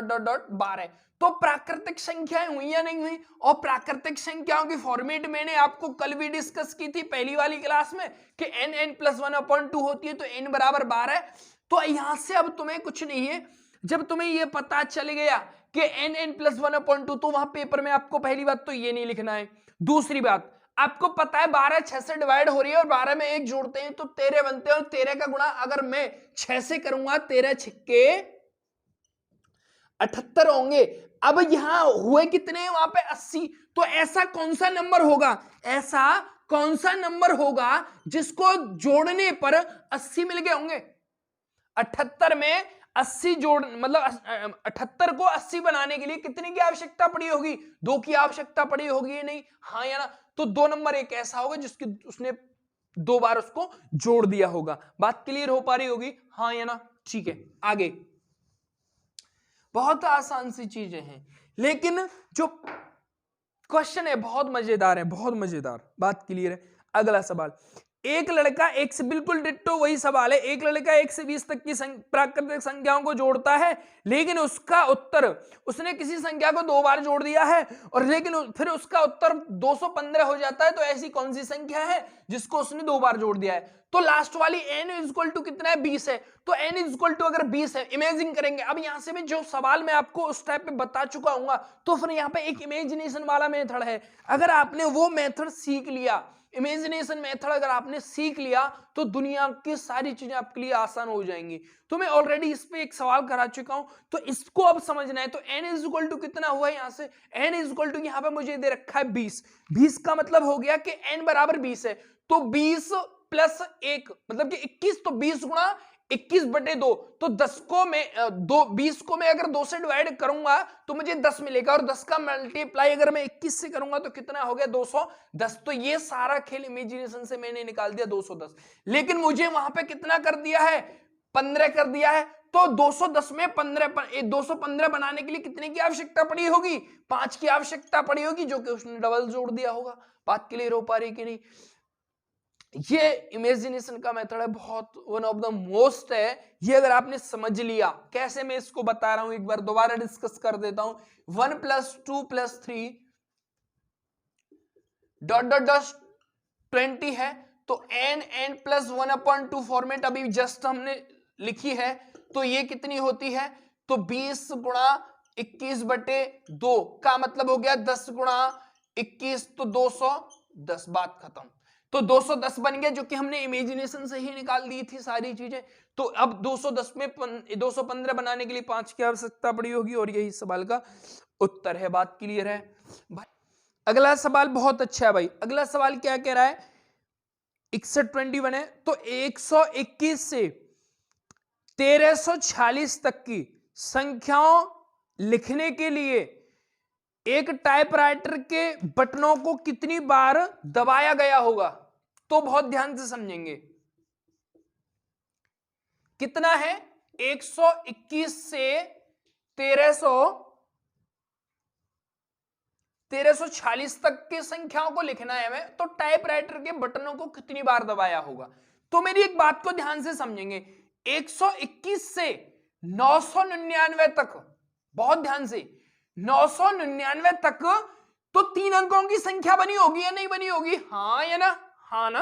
12, तो प्राकृतिक संख्याएं हुई या नहीं हुई? और प्राकृतिक संख्याओं की फॉर्मेट मैंने आपको कल भी डिस्कस की थी पहली वाली क्लास में कि n+1/2 होती है, तो n = 12। तो यहां से अब तुम्हें कुछ नहीं है, जब तुम्हें यह पता चल गया कि n+1/2, तो वहां पेपर में आपको पहली बात तो ये नहीं लिखना है। दूसरी बात, आपको पता है 12 6 से डिवाइड हो रही है और 12 में 1 जोड़ते हैं तो 13 बनते हैं, और 13 का गुणा अगर मैं 6 से करूंगा 13 छिक्के 78 होंगे। अब यहां हुए कितने? वहां पे 80। तो ऐसा कौन सा नंबर होगा जिसको जोड़ने पर 80 मिल गए होंगे? 78 में 80 जोड़ मतलब 78 को 80 बनाने के लिए कितने की आवश्यकता पड़ी होगी? 2 की आवश्यकता पड़ी होगी, नहीं? हाँ या ना? तो 2 नंबर एक ऐसा होगा जिसकी उसने 2 बार उसको जोड़ दिया होगा। बात क्लियर हो पा रही होगी? हाँ या ना? ठीक है, आगे। बहुत आसान सी चीजें हैं, लेकिन जो क्वेश्चन है बहुत मजेदार है, बहुत मजेदार। बात क्लियर है? अगला सवाल, एक लड़का एक से बिल्कुल डिट्टो वही सवाल है। एक लड़का 1 से 20 तक की प्राकृतिक संख्याओं को जोड़ता है, लेकिन उसका उत्तर उसने किसी संख्या को 2 बार जोड़ दिया है और लेकिन फिर उसका उत्तर 215 हो जाता है। तो ऐसी कौन सी संख्या है जिसको उसने 2 बार जोड़ दिया है? तो लास्ट वाली n कितना है? 20 है। तो n अगर 20 है, इमेजिन करेंगे। अब यहां से भी जो सवाल मैं आपको उस टाइप पे बता चुका हूं, तो फिर यहां पे एक इमेजिनेशन वाला मेथड है। अगर आपने वो मेथड सीख लिया, इमेजिनेशन मेथड अगर आपने सीख लिया, तो दुनिया की सारी चीजें आपके लिए आसान हो जाएंगी। तो मैं ऑलरेडी इस पे एक सवाल करा चुका हूं, तो इसको अब समझना है। तो n कितना हुआ यहां से? n यहां पे मुझे दे रखा है 20। 20 का मतलब हो गया कि n = 20 है, तो 20 + 1 मतलब कि 21। तो 20 गुणा 21/2, तो 20 को मैं अगर 2 से डिवाइड करूंगा तो मुझे 10 मिलेगा, और 10 का मल्टीप्लाई अगर मैं 21 से करूंगा तो कितना हो गया? 210। तो ये सारा खेल इमेजिनेशन से मैंने निकाल दिया 210, लेकिन मुझे वहां पे कितना कर दिया है? 15 कर दिया है। तो 210 में 215 बनाने के लिए कितने की आवश्यकता पड़ी होगी? 5 की आवश्यकता पड़ी होगी, जो कि उसने डबल जोड़ दिया होगा। बात क्लियर हो पा रही कि नहीं? ये इमेजिनेशन का मेथड है, बहुत वन ऑफ द मोस्ट है। ये अगर आपने समझ लिया, कैसे मैं इसको बता रहा हूं एक बार दोबारा डिस्कस कर देता हूं। 1 + 2 + 3 ... 20 है, तो n+1/2 फॉर्मेट अभी जस्ट हमने लिखी है, तो ये कितनी होती है? तो 20 गुणा 21/2 का मतलब हो गया 10 गुणा 21, तो 210। बात खत्म। तो 210 बन गया, जो कि हमने इमेजिनेशन से ही निकाल दी थी सारी चीजें। तो अब 210 में 215 बनाने के लिए 5 की आवश्यकता पड़ी होगी, और यही सवाल का उत्तर है। बात क्लियर है भाई? अगला सवाल बहुत अच्छा है भाई। अगला सवाल क्या कह रहा है? 6121 है, तो 121 से 1346 तक की संख्याओं लिखने के लिए एक टाइपराइटर के बटनों को कितनी बार दबाया गया होगा? तो बहुत ध्यान से समझेंगे। कितना है 121 से 1346 तक की संख्याओं को लिखना है हमें, तो टाइपराइटर के बटनों को कितनी बार दबाया होगा। तो मेरी एक बात को ध्यान से समझेंगे, 121 से 999 तक, बहुत ध्यान से, 999 तक तो 3 अंकों की संख्या बनी होगी या नहीं बनी होगी, हाँ या ना, हाँ ना।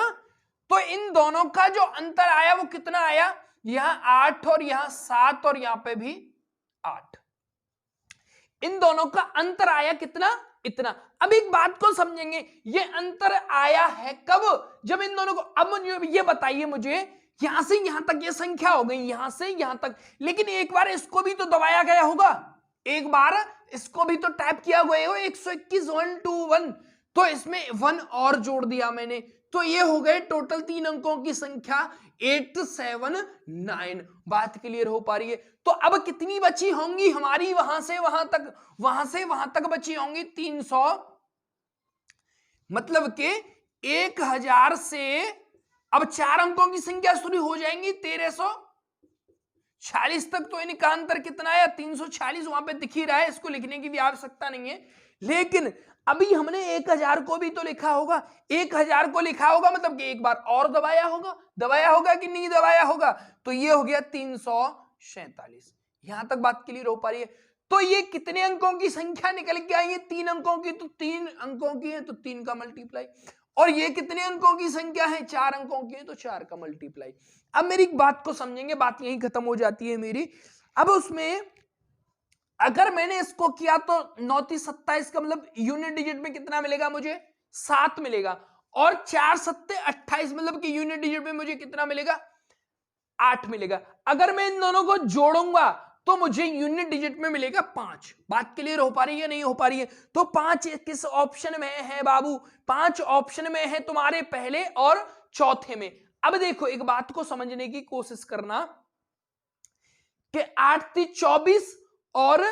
तो इन दोनों का जो अंतर आया वो कितना आया, यहां 8 और यहां 7 और यहां पे भी 8, इन दोनों का अंतर आया कितना, इतना। अब एक बात को समझेंगे, ये अंतर आया है कब, जब इन दोनों को, अब मुझे ये बताइए, मुझे यहां से यहां तक ये संख्या हो गई, यहां से यहां तक, लेकिन एक बार इसको भी तो दबाया गया होगा, एक बार इसको भी तो टैप किया गया हो, 121 1 2 1, तो इसमें 1 और जोड़ दिया मैंने, तो ये हो गए टोटल 3 अंकों की संख्या 879। बात क्लियर हो पा रही है। तो अब कितनी बची होंगी हमारी, वहां से वहां तक, वहां से वहां तक बची होंगी 300, मतलब के 1000 से अब 4 अंकों की संख्या शुरू हो जाएंगी 1346 तक। तो इनका अंतर कितना है, 346 वहां पे दिख ही रहा है, इसको लिखने की भी आवश्यकता नहीं है। लेकिन अभी हमने 1000 को भी तो लिखा होगा, 1000 को लिखा होगा मतलब कि एक बार और दबाया होगा कि नहीं दबाया होगा, तो ये हो गया 347। यहां तक बात क्लियर हो पा रही है। तो ये कितने अंकों की संख्या निकल के आई है, 3 अंकों की, तो 3 अंकों की है तो 3 का मल्टीप्लाई, और ये कितने अंकों की संख्या है, 4 अंकों की है तो 4 का मल्टीप्लाई। अब मेरी बात को समझेंगे, बात यहीं खत्म हो जाती है मेरी। अब उसमें अगर मैंने इसको किया तो 9 3 27 का मतलब यूनिट डिजिट में कितना मिलेगा मुझे, 7 मिलेगा, और 4 7 28 मतलब कि यूनिट डिजिट में मुझे कितना मिलेगा, 8 मिलेगा। अगर मैं इन दोनों को जोड़ूंगा तो मुझे यूनिट डिजिट में मिलेगा 5। बात क्लियर हो पा रही है, नहीं हो पा रही है। तो 5 किस ऑप्शन में है बाबू, 5 ऑप्शन में है तुम्हारे पहले और चौथे में। अब देखो एक बात को समझने की कोशिश करना कि 8 3 24 और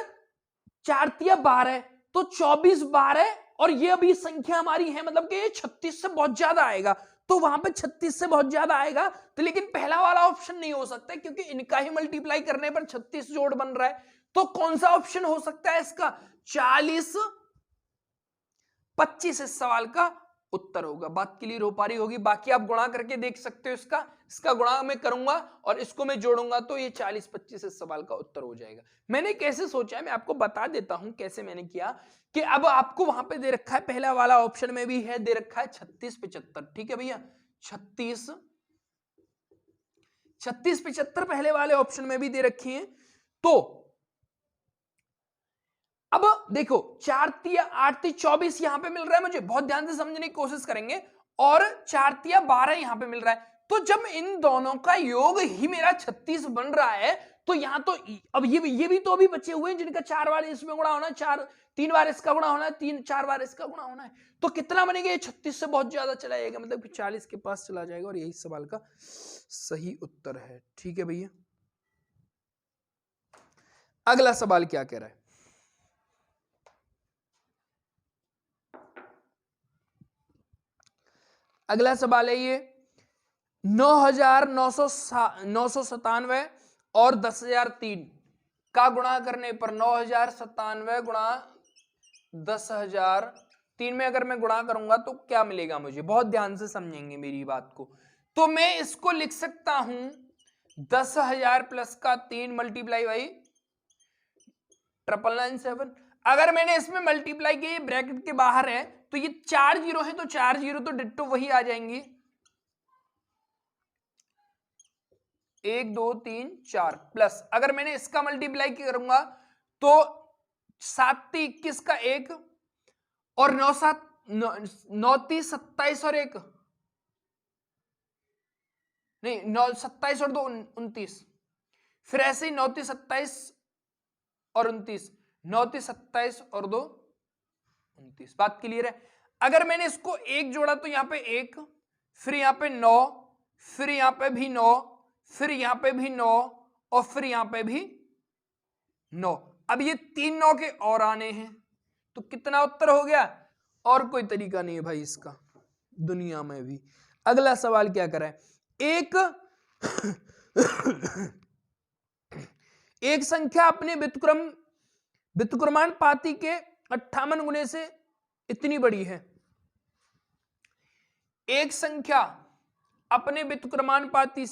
4 3 12, तो 24 12 और ये अभी संख्या हमारी है, मतलब कि ये 36 से बहुत ज्यादा आएगा, तो वहां पे 36 से बहुत ज्यादा आएगा, तो लेकिन पहला वाला ऑप्शन नहीं हो सकता क्योंकि इनका ही मल्टीप्लाई करने पर 36 जोड़ बन रहा है। तो कौन सा ऑप्शन हो सकता है इसका, 40 25 इस सवाल का उत्तर होगा। बात क्लियर हो पा रही होगी। बाकी आप गुणा करके देख सकते हो, इसका गुणा मैं करूंगा और इसको मैं जोड़ूंगा तो ये 40 25 इस सवाल का उत्तर हो जाएगा। मैंने कैसे सोचा है मैं आपको बता देता हूं कैसे मैंने किया, कि अब आपको वहां पे दे रखा है, पहला वाला ऑप्शन में भी है दे रखा है 36 75, ठीक है भैया, 36 75 पहले वाले ऑप्शन में भी दे रखी है। तो अब देखो 4 3 8 3 24 यहां पे मिल रहा है मुझे, बहुत ध्यान से समझने की कोशिश करेंगे, और 4 3 12 यहां पे मिल रहा है। तो जब इन दोनों का योग ही मेरा 36 बन रहा है, तो यहां तो अब ये भी तो अभी बचे हुए हैं जिनका 4 बार इसमें गुणा होना है, 3 बार इसका गुणा होना है, 4 बार इसका गुणा होना है, तो कितना बनेगा, ये 36 से बहुत ज्यादा चला जाएगा, मतलब कि 40 के पास चला जाएगा, और यही सवाल का सही उत्तर है। ठीक है भैया, अगला सवाल क्या कह रहा है, अगला सवाल है ये 9,997 और 10,003 का गुणा करने पर 9,097 गुणा 10,003 में अगर मैं गुणा करूंगा तो क्या मिलेगा मुझे, बहुत ध्यान से समझेंगे मेरी बात को। तो मैं इसको लिख सकता हूं 10,000 प्लस का 3 मल्टीप्लाई बाई 997। अगर मैंने इसमें मल्टीप्लाई किया, ब्रैकेट के बाहर है, तो ये 4 जीरो है, तो 4 जीरो तो डिट्टो वही आ जाएंगी, 1 2 3 4 प्लस, अगर मैंने इसका मल्टीप्लाई करूंगा तो 7 21 का 1 और 9 7 9 30 27 और 1 नहीं 9 27 और 2 29, फिर ऐसे ही 9 30 27 और 29, 9 30 27 और 2 29। बात क्लियर है। अगर मैंने इसको 1 जोड़ा तो यहां पे 1, फिर यहां पे 9, फिर यहां पे भी 9, फिर यहां पे भी 9 और फिर यहां पे भी 9। अब ये 3 9 के और आने हैं, तो कितना उत्तर हो गया, और कोई तरीका नहीं है भाई इसका दुनिया में भी। अगला सवाल क्या करें, एक एक संख्या अपने व्युत्क्रमानुपाती के 58 गुने से इतनी बड़ी है। एक संख्या अपने व्युत्क्रमानुपाती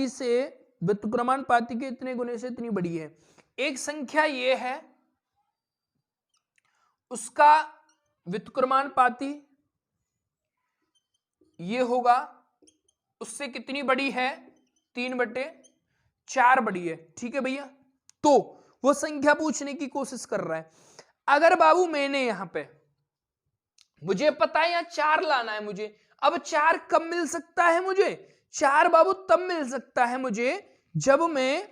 से व्युत्क्रमानुपाती के इतने गुने से इतनी बड़ी है। एक संख्या ये है, उसका व्युत्क्रमानुपाती ये होगा, उससे कितनी बड़ी है, 3/4 बड़ी है। ठीक है भैया, तो वो संख्या पूछने की कोशिश कर रहा है। अगर बाबू मैंने यहां पे, मुझे पता है यहां 4 लाना है मुझे, अब 4 कब मिल सकता है मुझे? 4 बाबू तब मिल सकता है मुझे जब मैं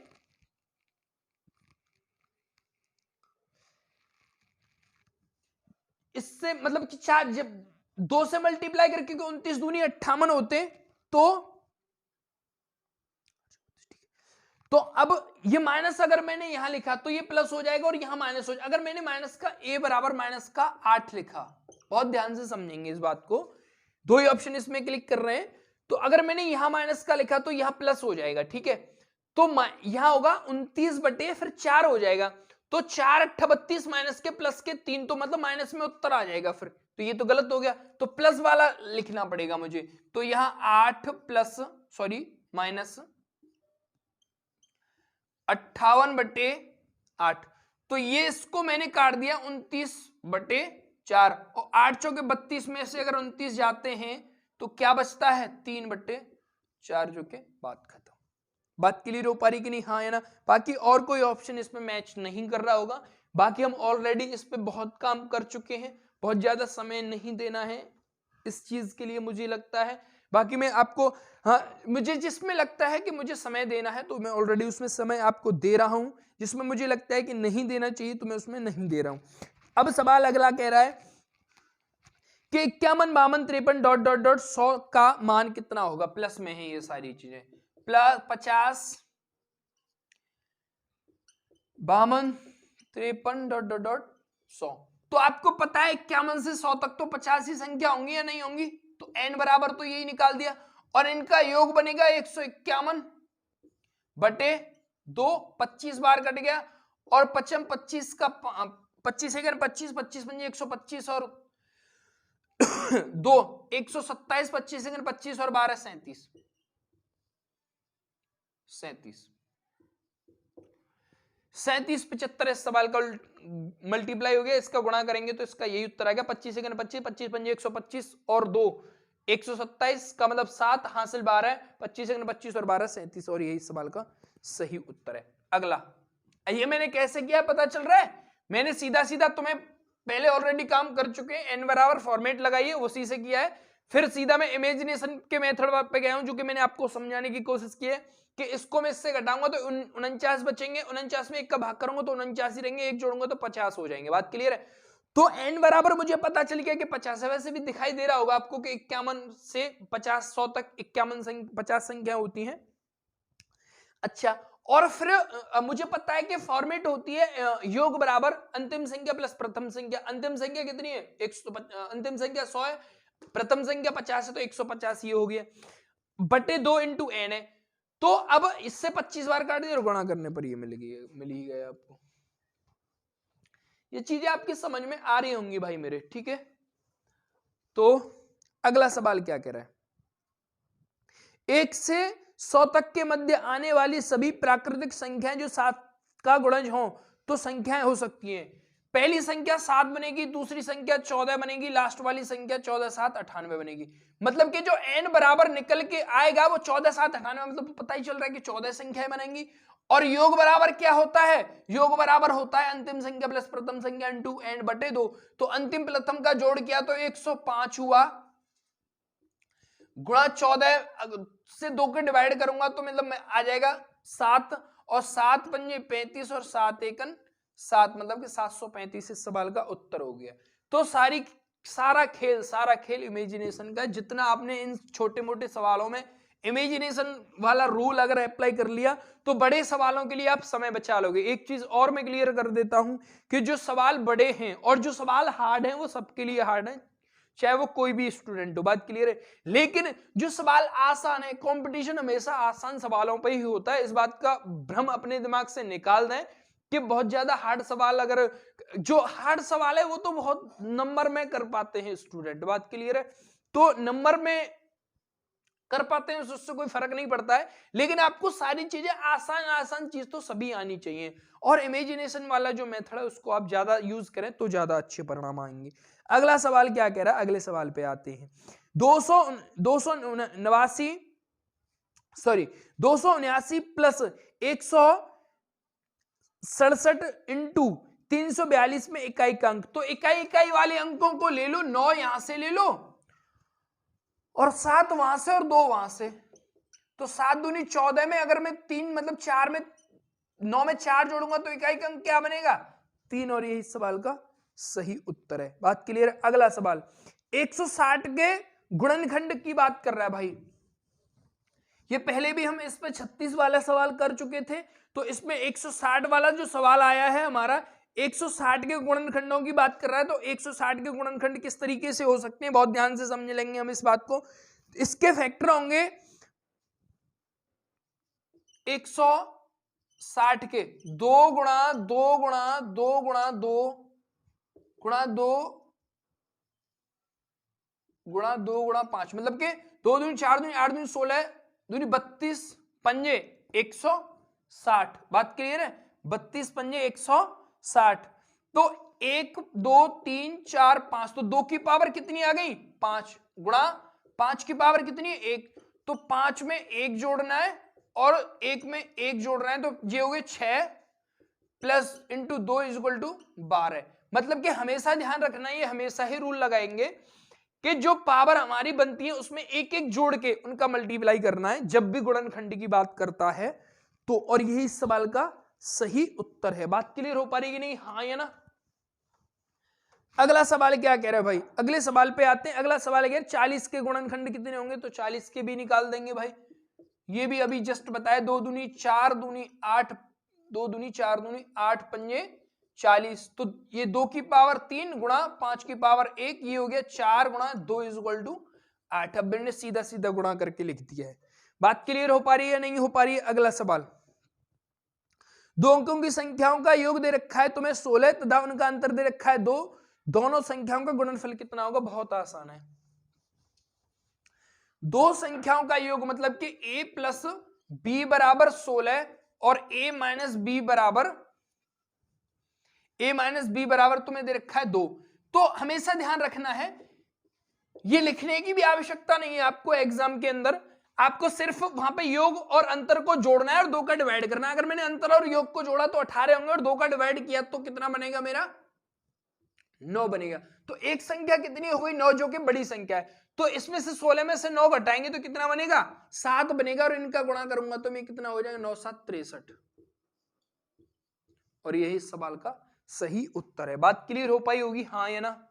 इससे मतलब कि 4 जब 2 से मल्टीप्लाई करके 29 दूनी 58 होते तो अब ये माइनस अगर मैंने यहां लिखा तो ये प्लस हो जाएगा और यहां माइनस हो जाएगा। अगर मैंने माइनस का a बराबर माइनस का 8 लिखा, बहुत ध्यान से समझेंगे इस बात को, 2 ही ऑप्शन इसमें क्लिक कर रहे हैं, तो अगर मैंने यहां माइनस का लिखा तो यहां प्लस हो जाएगा। ठीक है, तो यहां होगा 29/4 हो जाएगा, तो 4 8 32 माइनस के प्लस के 3, तो मतलब माइनस में उत्तर आ जाएगा फिर, तो ये तो गलत हो गया, तो प्लस वाला लिखना पड़ेगा मुझे। तो यहां 8 प्लस सॉरी माइनस 58/8, तो ये इसको मैंने काट दिया 29/4, और 8 चौके 32 में से अगर 29 जाते हैं तो क्या बचता है, 3/4, जो के बात खत्म। बात क्लियर हो पा रही कि नहीं? हाँ है ना? बाकी और कोई ऑप्शन इसमें मैच नहीं कर रहा होगा, बाकी हम ऑलरेडी इस पे बहुत काम कर चुके हैं, बहुत ज्यादा समय नहीं देना है इस चीज के लिए मुझे लगता है। बाकी मैं आपको, हाँ, मुझे जिसमें लगता है कि मुझे समय देना है तो मैं ऑलरेडी उसमें समय आपको दे रहा हूं, जिसमें मुझे लगता है कि नहीं देना चाहिए तो मैं उसमें नहीं दे रहा हूं। अब सवाल अगला कह रहा है कि 51 52 53 ... 100 का मान कितना होगा? प्लस में है ये सारी चीजें, प्लस 50 52 53 ... 100। तो आपको पता है 51 से 100 तक तो 50 ही संख्या होंगी या नहीं होंगी, तो n बराबर तो यही निकाल दिया, और इनका योग बनेगा 151/2, 25 बार कट गया, और 25 का 25 सेकंड 25 25 पंजे 125 और 2 127, 25 सेकंड 25 और 12 37 37 75 इस सवाल का मल्टीप्लाई हो गया, इसका गुणा करेंगे तो इसका यही उत्तर आएगा। 25 सेकंड 25 25 पंजे 125 और 2 127 का मतलब 7 हासिल 12, 25 सेकंड 25 और 12 37, और यही सवाल का सही उत्तर है। अगला, ये मैंने कैसे किया पता चल रहा है? मैंने सीधा सीधा तुम्हें पहले ऑलरेडी काम कर चुके हैं, n बराबर फॉर्मेट लगाइए, उसी से किया है। फिर सीधा मैं इमेजिनेशन के मेथड पे गया हूं, जो कि मैंने आपको समझाने की कोशिश की है कि इसको मैं इससे घटाऊंगा तो 49 बचेंगे, 49 में 1 का भाग करूंगा तो 49 ही रहेंगे, 1 जोड़ूंगा तो 50 हो जाएंगे। बात क्लियर है? तो n बराबर मुझे पता चल गया कि 50 है। वैसे भी दिखाई दे रहा होगा आपको कि 51 से 50 100 तक 50 संख्या होती हैं। अच्छा, और फिर मुझे पता है कि फॉर्मेट होती है योग बराबर अंतिम संख्या प्लस प्रथम संख्या। अंतिम संख्या कितनी है? अंतिम संख्या 100 है, प्रथम संख्या 50 है, तो 150 ये हो गया, बटे 2 इंटू n है। तो अब इससे 25 बार काट दिया और गुणा करने पर ये मिल ही गया आपको। ये चीजें आपकी समझ में आ रही होंगी भाई मेरे, ठीक है? तो अगला सवाल क्या कह रहा है? 1 से 100 तक के मध्य आने वाली सभी प्राकृतिक संख्याएं जो 7 का गुणज हो तो संख्याएं हो सकती हैं। पहली संख्या 7 बनेगी, दूसरी संख्या 14 बनेगी, लास्ट वाली संख्या 14 7 98 बनेगी। मतलब कि जो n बराबर निकल के आएगा वो 14 7 98, मतलब पता ही चल रहा है कि 14 संख्याएं बनेंगी। और योग बराबर क्या होता है? योग बराबर होता है अंतिम संख्या प्लस प्रथम संख्या इंटू n बटे 2। तो अंतिम प्रथम का जोड़ किया तो 105 हुआ, गुणा 14 से 2 के डिवाइड करूंगा तो मतलब आ जाएगा 7, और 7 पंजे 35 और 7 एकन 7, मतलब कि 735 इस सवाल का उत्तर हो गया। तो सारा खेल इमेजिनेशन का, जितना आपने इन छोटे मोटे सवालों में इमेजिनेशन वाला रूल अगर अप्लाई कर लिया तो बड़े सवालों के लिए आप समय बचा लोगे। एक चीज और मैं क्लियर कर देता हूं कि जो सवाल बड़े हैं और जो सवाल हार्ड हैं वो सबके लिए हार्ड है, चाहे वो कोई भी स्टूडेंट हो, बात क्लियर है। लेकिन जो सवाल आसान है, कंपटीशन हमेशा आसान सवालों पे ही होता है, इस बात का भ्रम अपने दिमाग से निकाल दें कि बहुत ज्यादा हार्ड सवाल, अगर जो हार्ड सवाल है वो तो बहुत नंबर में कर पाते हैं स्टूडेंट, बात क्लियर है, तो नंबर में कर पाते हैं उससे कोई फर्क नहीं पड़ता है, लेकिन आपको सारी चीजें आसान चीज तो सभी आनी चाहिए, और इमेजिनेशन वाला जो मेथड है उसको आप ज्यादा यूज करें तो ज्यादा अच्छे परिणाम आएंगे। अगला सवाल क्या कह रहा है, अगले सवाल पे आते हैं। 279 प्लस 167 इंटू 342 में इकाई का अंक, तो इकाई वाले अंकों को ले लो, 9 यहां से ले लो और 7 वहां से और 2 वहां से, तो 7 दूनी 14 में अगर मैं 3 मतलब 4 में 9 में 4 जोड़ूंगा तो इकाई का अंक क्या बनेगा, 3, और यही सवाल का सही उत्तर है, बात क्लियर है। अगला सवाल 160 के गुणनखंड की बात कर रहा है भाई, ये पहले भी हम इस पे 36 वाला सवाल कर चुके थे, तो इसमें 160 वाला जो सवाल आया है हमारा 160 के गुणनखंडों की बात कर रहा है, तो 160 के गुणनखंड किस तरीके से हो सकते हैं, बहुत ध्यान से समझ लेंगे हम इस बात को। इसके फैक्टर होंगे 160 के 2 गुणा 2 गुणा 2 गुणा 2 गुणा 2 गुणा 2 गुणा 5, मतलब के 2 दूनी 4 दूनी 8 दूनी 16 दूनी 32 पंजे 160, बात क्लियर है, 32 पंजे 160, तो 1 2 3 4 5, तो 2 की पावर कितनी आ गई 5 गुणा 5 की पावर कितनी है 1, तो 5 में 1 जोड़ना है और 1 में 1 जोड़ना है, तो ये हो गए 6 plus into 2 is equal to 12, मतलब कि हमेशा ध्यान रखना, ये हमेशा ही रूल लगाएंगे कि जो पावर हमारी बनती है उसमें एक एक जोड़ के उनका मल्टीप्लाई करना है जब भी गुणनखंड की बात करता है, तो और यही इस सवाल का सही उत्तर है, बात क्लियर हो पा रही कि नहीं, हाँ या ना। अगला सवाल क्या कह रहा है भाई, अगले सवाल पे आते हैं। अगला सवाल है 40 के गुणनखंड कितने होंगे, तो 40 के भी निकाल देंगे भाई, ये भी अभी जस्ट बताया, 2 दूनी 4 दूनी 8, 2 दूनी 4 दूनी 8 पंजे 40, तो ये 2 की पावर 3 गुणा 5 की पावर 1, ये हो गया 4 गुणा 2 इज इक्वल टू 8, अब मैंने सीधा सीधा गुणा करके लिख दिया है, बात क्लियर हो पा रही है नहीं हो पा रही है। अगला सवाल, 2 अंकों की संख्याओं का योग दे रखा है तुम्हें 16 तथा उनका अंतर दे रखा है 2, दोनों संख्याओं का गुणनफल कितना होगा, बहुत आसान है, 2 संख्याओं का योग मतलब कि a प्लस बी बराबर 16 और a माइनस बी बराबर तुम्हें दे रखा है 2, तो हमेशा ध्यान रखना है, ये लिखने की भी आवश्यकता नहीं है आपको एग्जाम के अंदर, आपको सिर्फ वहां पे योग और अंतर को जोड़ना है और 2 का डिवाइड करना है। अगर मैंने अंतर और योग को जोड़ा तो 18 होंगे और 2 का डिवाइड किया तो कितना बनेगा मेरा 9 बनेगा, तो एक संख्या कितनी हो गई 9 जो कि बड़ी संख्या है, तो इसमें से 16 में से 9 घटाएंगे तो कितना बनेगा 7 बनेगा, और इनका गुणा करूंगा तो मैं कितना हो जाएगा 9 7 63, और यही सवाल का सही उत्तर है, बात क्लियर हो पाई होगी हाँ या ना।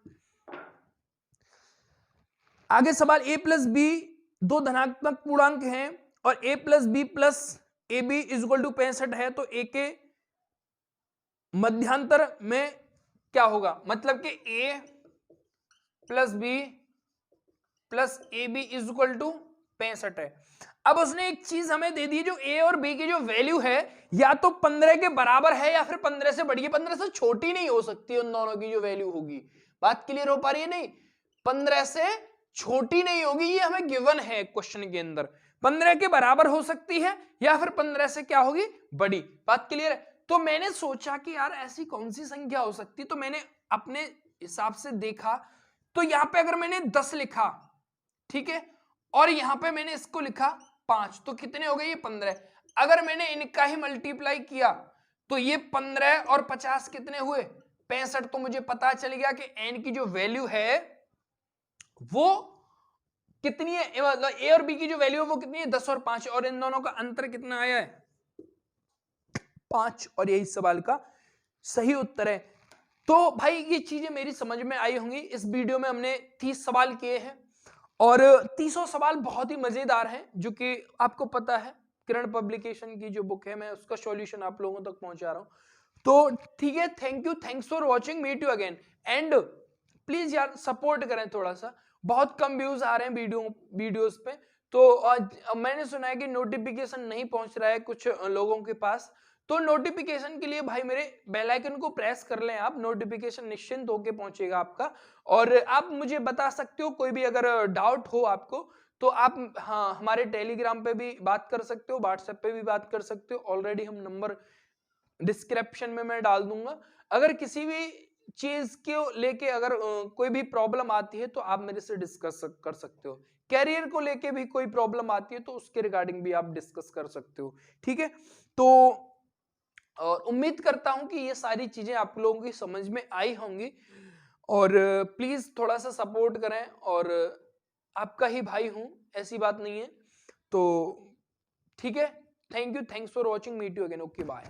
आगे सवाल a प्लस बी 2 धनात्मक पूर्णांक हैं और a plus B plus A B is equal to 65 है, तो a के मध्यांतर में क्या होगा, मतलब कि a plus B plus A B is equal to 65 है। अब उसने एक चीज हमें दे दी, जो a और b की जो वैल्यू है या तो 15 के बराबर है या फिर 15 से बड़ी है, 15 से छोटी नहीं हो सकती उन दोनों की जो वैल्यू होगी, बात क्लियर हो पा रही है नहीं, 15 से छोटी नहीं होगी, ये हमें गिवन है क्वेश्चन के अंदर, 15 के बराबर हो सकती है या फिर 15 से क्या होगी बड़ी, बात क्लियर है। तो मैंने सोचा कि यार ऐसी कौन सी संख्या हो सकती, तो मैंने अपने हिसाब से देखा, तो यहां पे अगर मैंने 10 लिखा, ठीक है, और यहां पे मैंने इसको लिखा 5, तो कितने हो गए ये 15, अगर मैंने इनका ही मल्टीप्लाई किया तो ये 15 और 50 कितने हुए 65, तो मुझे पता चल गया कि n की जो वैल्यू है वो कितनी है, मतलब a और b की जो वैल्यू है वो कितनी है 10 और 5, और इन दोनों का अंतर कितना आया है 5, और यही सवाल का सही उत्तर है। तो भाई ये चीजें मेरी समझ में आई होंगी, इस वीडियो में हमने 30 सवाल किए हैं और 30 सवाल बहुत ही मजेदार हैं, जो कि आपको पता है किरण पब्लिकेशन की जो बुक है, मैं उसका सॉल्यूशन आप लोगों तक पहुंचा रहा हूं। तो ठीक है, thank you, thanks for watching, meet you again. And please यार सपोर्ट करें थोड़ा सा, बहुत कम व्यूज आ रहे हैं वीडियोस पे। तो मैंने सुना है कि नोटिफिकेशन नहीं पहुंच रहा है कुछ लोगों के पास, तो नोटिफिकेशन के लिए भाई मेरे बेल आइकन को प्रेस कर लें आप, नोटिफिकेशन निश्चिंत होके पहुंचेगा आपका। और आप मुझे बता सकते हो, कोई भी अगर डाउट हो आपको, तो आप हाँ हमारे टेलीग्राम पे भी बात कर सकते हो, व्हाट्सएप पे भी बात कर सकते हो। ऑलरेडी हम नंबर डिस्क्रिप्शन में मैं डाल दूंगा। अगर किसी भी चीज को लेके अगर कोई भी प्रॉब्लम आती है तो आप मेरे से डिस्कस कर सकते हो। कैरियर को लेके भी कोई प्रॉब्लम आती है तो उसके रिगार्डिंग भी आप डिस्कस कर सकते हो। ठीक है, तो और उम्मीद करता हूं कि ये सारी चीजें आप लोगों की समझ में आई होंगी। और प्लीज थोड़ा सा सपोर्ट करें, और आपका ही भाई हूं, ऐसी बात नहीं है। तो ठीक है, thank you, thanks for watching, meet you again, okay bye.